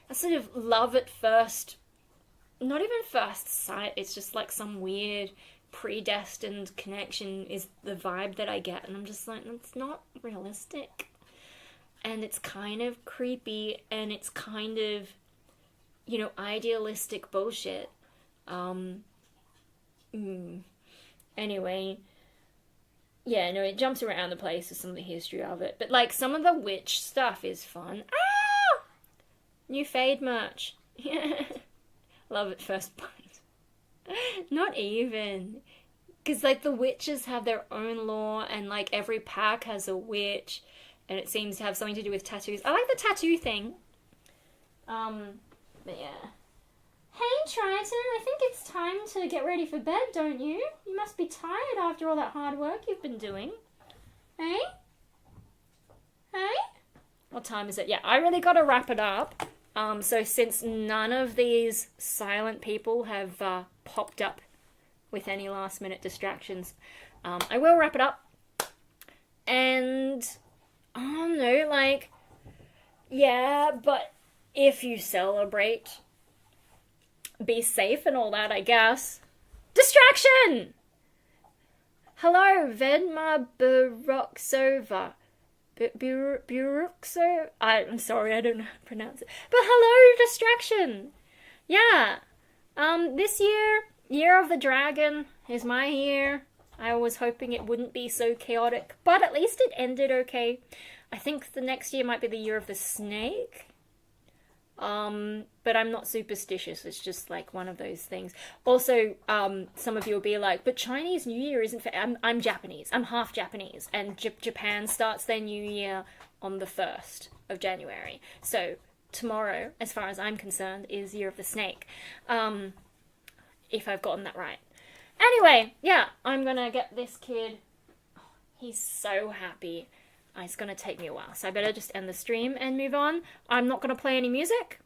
a sort of love at first, not even first sight, it's just like some weird predestined connection is the vibe that I get, and I'm just like, that's not realistic, and it's kind of creepy, and it's kind of, you know, idealistic bullshit. Anyway, yeah, no, it jumps around the place with some of the history of it, but like some of the witch stuff is fun. Ah! New Fade merch. Yeah. Love at first bite. Not even. Because, like, the witches have their own law, and, like, every pack has a witch, and it seems to have something to do with tattoos. I like the tattoo thing. But yeah. Hey, Triton, I think it's time to get ready for bed, don't you? You must be tired after all that hard work you've been doing. Hey? Hey? What time is it? Yeah, I really gotta wrap it up. So since none of these silent people have popped up with any last minute distractions, I will wrap it up. And, oh no, like, yeah, but if you celebrate, be safe and all that, I guess. Distraction! Hello, Vedma Baroxova. Buruxo? I'm sorry, I don't know how to pronounce it. But hello, distraction! Yeah. This year of the dragon, is my year. I was hoping it wouldn't be so chaotic, but at least it ended okay. I think the next year might be the year of the snake. But I'm not superstitious, it's just like one of those things. Also, some of you will be like, but Chinese New Year isn't fair. I'm Japanese, I'm half Japanese, and Japan starts their New Year on the 1st of January. So, tomorrow, as far as I'm concerned, is Year of the Snake. If I've gotten that right. Anyway, yeah, I'm gonna get this kid. He's so happy. It's gonna take me a while, so I better just end the stream and move on. I'm not gonna play any music.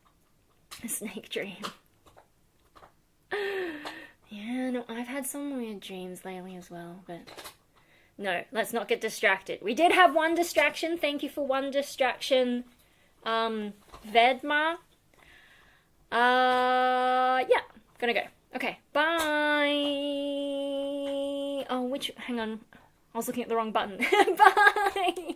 A snake dream. Yeah, no, I've had some weird dreams lately as well, but no, let's not get distracted. We did have one distraction. Thank you for one distraction, Vedma. Yeah, gonna go. Okay, bye. Oh, hang on. I was looking at the wrong button. Bye!